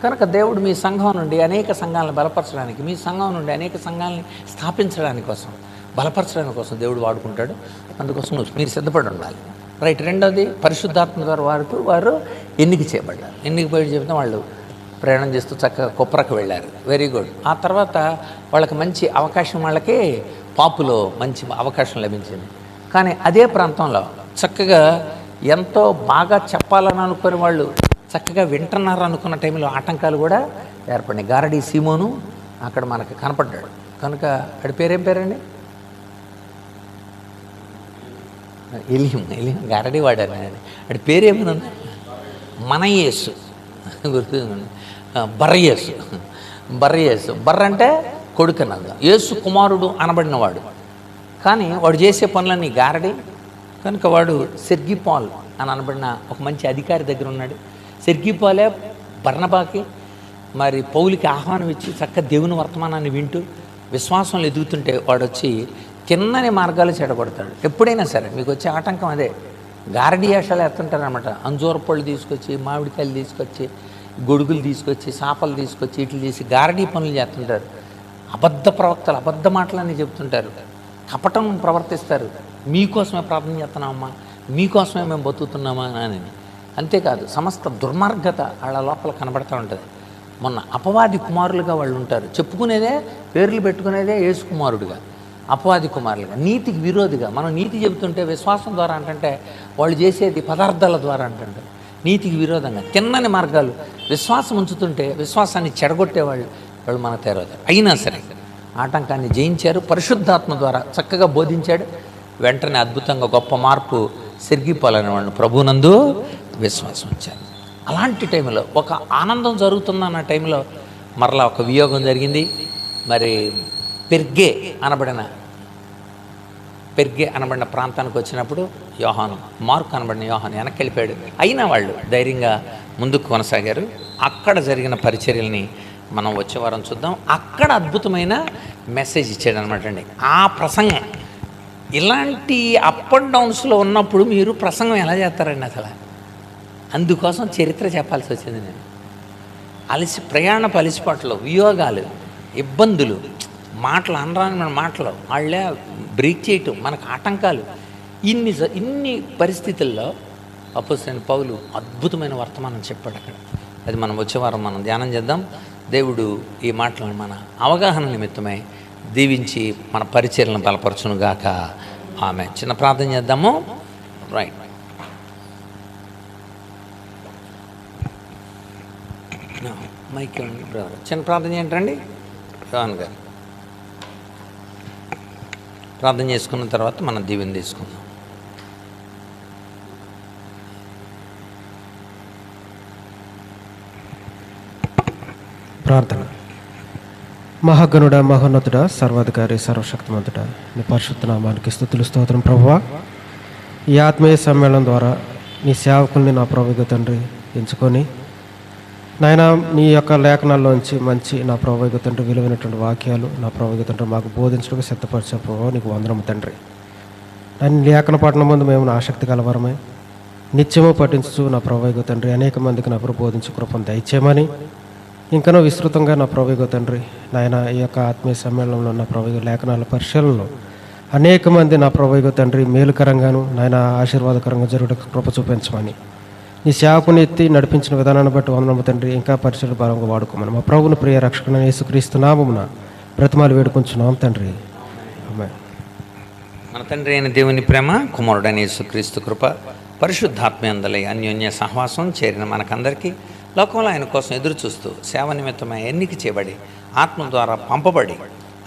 కనుక దేవుడు మీ సంఘం నుండి అనేక సంఘాలను బలపరచడానికి, మీ సంఘం నుండి అనేక సంఘాలని స్థాపించడానికి కోసం, బలపరచడానికి కోసం దేవుడు వాడుకుంటాడు. అందుకోసం మీరు సిద్ధపడి ఉండాలి. రైట్. రెండోది, పరిశుద్ధాత్మ ద్వారా వారు ఎన్నిక చేయబడ్డారు. ఎన్నికబడి చెబితే వాళ్ళు ప్రయాణం చేస్తూ చక్కగా కుప్రకు వెళ్ళారు. Very good. ఆ తర్వాత వాళ్ళకి మంచి అవకాశం, వాళ్ళకి పాపులో మంచి అవకాశం లభించింది. కానీ అదే ప్రాంతంలో చక్కగా ఎంతో బాగా చెప్పాలని అనుకుని వాళ్ళు చక్కగా వింటున్నారు అనుకున్న టైంలో ఆటంకాలు కూడా ఏర్పడినాయి. గారడీ సీమోను అక్కడ మనకు కనపడ్డాడు. కనుక వాడి పేరేం పేరండి? ఎలిహం. గారడీ వాడారు. వాడి పేరేమనుంది? మనయేసు. గుర్తు. బర్రయేసు. బర్ర అంటే కొడుకు అన్నది. యేసు కుమారుడు అనబడినవాడు. కానీ వాడు చేసే పనులన్నీ గారడి. కనుక వాడు సెర్గిపాల్ అని అనబడిన ఒక మంచి అధికారి దగ్గర ఉన్నాడు. సెర్గిపాలే బర్నబాకి మరి పౌలికి ఆహ్వానం ఇచ్చి చక్క దేవుని వర్తమానాన్ని వింటూ విశ్వాసంలో ఎదుగుతుంటే వాడు వచ్చి తిన్నని మార్గాలు చెడగొడతాడు. ఎప్పుడైనా సరే మీకు వచ్చే ఆటంకం అదే. గారడీ వేషాలు ఎత్తుంటారనమాట. అంజూర పళ్ళు తీసుకొచ్చి, మామిడికాయలు తీసుకొచ్చి, గొడుగులు తీసుకొచ్చి, చేపలు తీసుకొచ్చి, ఇట్లు చేసి గారడీ పనులు చేస్తుంటారు. అబద్ధ ప్రవక్తలు అబద్ధ మాటలన్నీ చెప్తుంటారు. కపటం ప్రవర్తిస్తారు. మీకోసమే ప్రార్థన చేస్తున్నామమ్మా, మీకోసమే మేము బతుకుతున్నామా అని. అంతేకాదు సమస్త దుర్మార్గత వాళ్ళ లోపల కనబడుతూ ఉంటుంది. మొన్న అపవాది కుమారులుగా వాళ్ళు ఉంటారు. చెప్పుకునేదే, పేర్లు పెట్టుకునేదే యేసు కుమారుడిగా, అపవాది కుమారులుగా, నీతికి విరోధిగా. మనం నీతి చెబుతుంటే విశ్వాసం ద్వారా అంటే వాళ్ళు చేసేది పదార్థాల ద్వారా అంటే నీతికి విరోధంగా తిన్నని మార్గాలు. విశ్వాసం ఉంచుతుంటే విశ్వాసాన్ని చెడగొట్టేవాళ్ళు మనకు తయారవుతారు. అయినా సరే ఆటంకాన్ని జయించారు. పరిశుద్ధాత్మ ద్వారా చక్కగా బోధించాడు. వెంటనే అద్భుతంగా గొప్ప మార్పు సెర్గిపాలనే వాళ్ళని ప్రభునందు విశ్వాసం ఉంచారు. అలాంటి టైంలో ఒక ఆనందం జరుగుతుందన్న టైంలో మరలా ఒక వియోగం జరిగింది. మరి పెర్గే అనబడిన ప్రాంతానికి వచ్చినప్పుడు మార్కు అనబడిన యోహాను వెనక్కి వెళ్ళిపోయాడు. అయినా వాళ్ళు ధైర్యంగా ముందుకు కొనసాగారు. అక్కడ జరిగిన పరిచర్యల్ని మనం వచ్చే వారం చూద్దాం. అక్కడ అద్భుతమైన మెసేజ్ ఇచ్చాడు అనమాట అండి. ఆ ప్రసంగం ఇలాంటి అప్ అండ్ డౌన్స్లో ఉన్నప్పుడు మీరు ప్రసంగం ఎలా చేస్తారండి అసలు? అందుకోసం చరిత్ర చెప్పాల్సి వచ్చింది నేను. ప్రయాణపు అలసిపాట్లు, వియోగాలు, ఇబ్బందులు, మాటలు అనరాని మాటలు, వాళ్ళే బ్రేక్ చేయటం, మనకు ఆటంకాలు, ఇన్ని పరిస్థితుల్లో అపోస్తలుడైన పౌలు అద్భుతమైన వర్తమానం చెప్పాడు అక్కడ. అది మనం వచ్చే వారం మనం ధ్యానం చేద్దాం. దేవుడు ఈ మాటలను మన అవగాహన నిమిత్తమై దీవించి మన పరిచర్యలను బలపరచునుగాక. ఆమె. చిన్న ప్రార్థన చేద్దాము. రైట్. మైక్ బ్రదర్ చిన్న ప్రార్థన ఏంటండి యోహాన్ గారు? ప్రార్థన చేసుకున్న తర్వాత మనం దీవెన తీసుకుందాం. ప్రార్థన. మహాగణుడ, మహోన్నతుడ, సర్వాధికారి, సర్వశక్తిమంతుడ, నీ పరిశుద్ధ నామానికి స్తుతులు స్తోత్రం. ప్రభువా, ఈ ఆత్మీయ సమ్మేళనం ద్వారా నీ సేవకుల్ని నా ప్రభువుగా తండ్రి ఎంచుకొని నాయన నీ యొక్క లేఖనాల్లోంచి మంచి నా ప్రభువుగా తండ్రి విలువైనటువంటి వాక్యాలు నా ప్రభువుగా తండ్రి మాకు బోధించడానికి సిద్ధపరిచే ప్రభావ నీకు వందనము తండ్రి. దాన్ని లేఖన పఠనం ముందు మేము ఆసక్తి కలవరమై నిత్యము పఠించు నా ప్రభువుగా తండ్రి అనేక మందికి నా ప్రభు బోధించు కృపను దయచేయమని, ఇంకనూ విస్తృతంగా నా ప్రభువుగా తండ్రి నాయన ఈ యొక్క ఆత్మీయ సమ్మేళనంలో నా ప్రభువుగా లేఖనాల పరిశీలనలో అనేక మంది నా ప్రభువుగా తండ్రి మేలుకరంగాను నాయన ఆశీర్వాదకరంగా జరుగుటకు కృప చూపించమని, నీ సేవకుని ఎత్తి నడిపించిన విధానాన్ని బట్టి వందనము తండ్రి. ఇంకా పరిచయం బలంగా వాడుకోమని మా ప్రభువుని ప్రియ రక్షకుడైన యేసుక్రీస్తు నామమున బ్రతిమాలు వేడుకొంచున్నాం తండ్రి. ఆమేన్. మన తండ్రి అయిన దేవుని ప్రేమ, కుమారుడైన యేసుక్రీస్తు కృప, పరిశుద్ధాత్మయందలై అన్యోన్య సహవాసం చేరిన మనకందరికీ, లోకంలో ఆయన కోసం ఎదురు చూస్తూ సేవ నిమిత్తమై ఎన్నిక చేయబడి ఆత్మ ద్వారా పంపబడి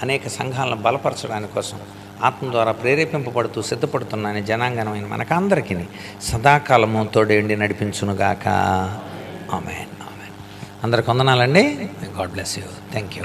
అనేక సంఘాలను బలపరచడానికి కోసం ఆత్మ ద్వారా ప్రేరేపింపబడుతూ సిద్ధపడుతున్న జనాంగణమైన మనకందరికీ సదాకాలము తోడేండి నడిపించునుగాక. ఆమేన్. ఆమేన్. అందరికి వందనాలండి. God bless you. Thank you.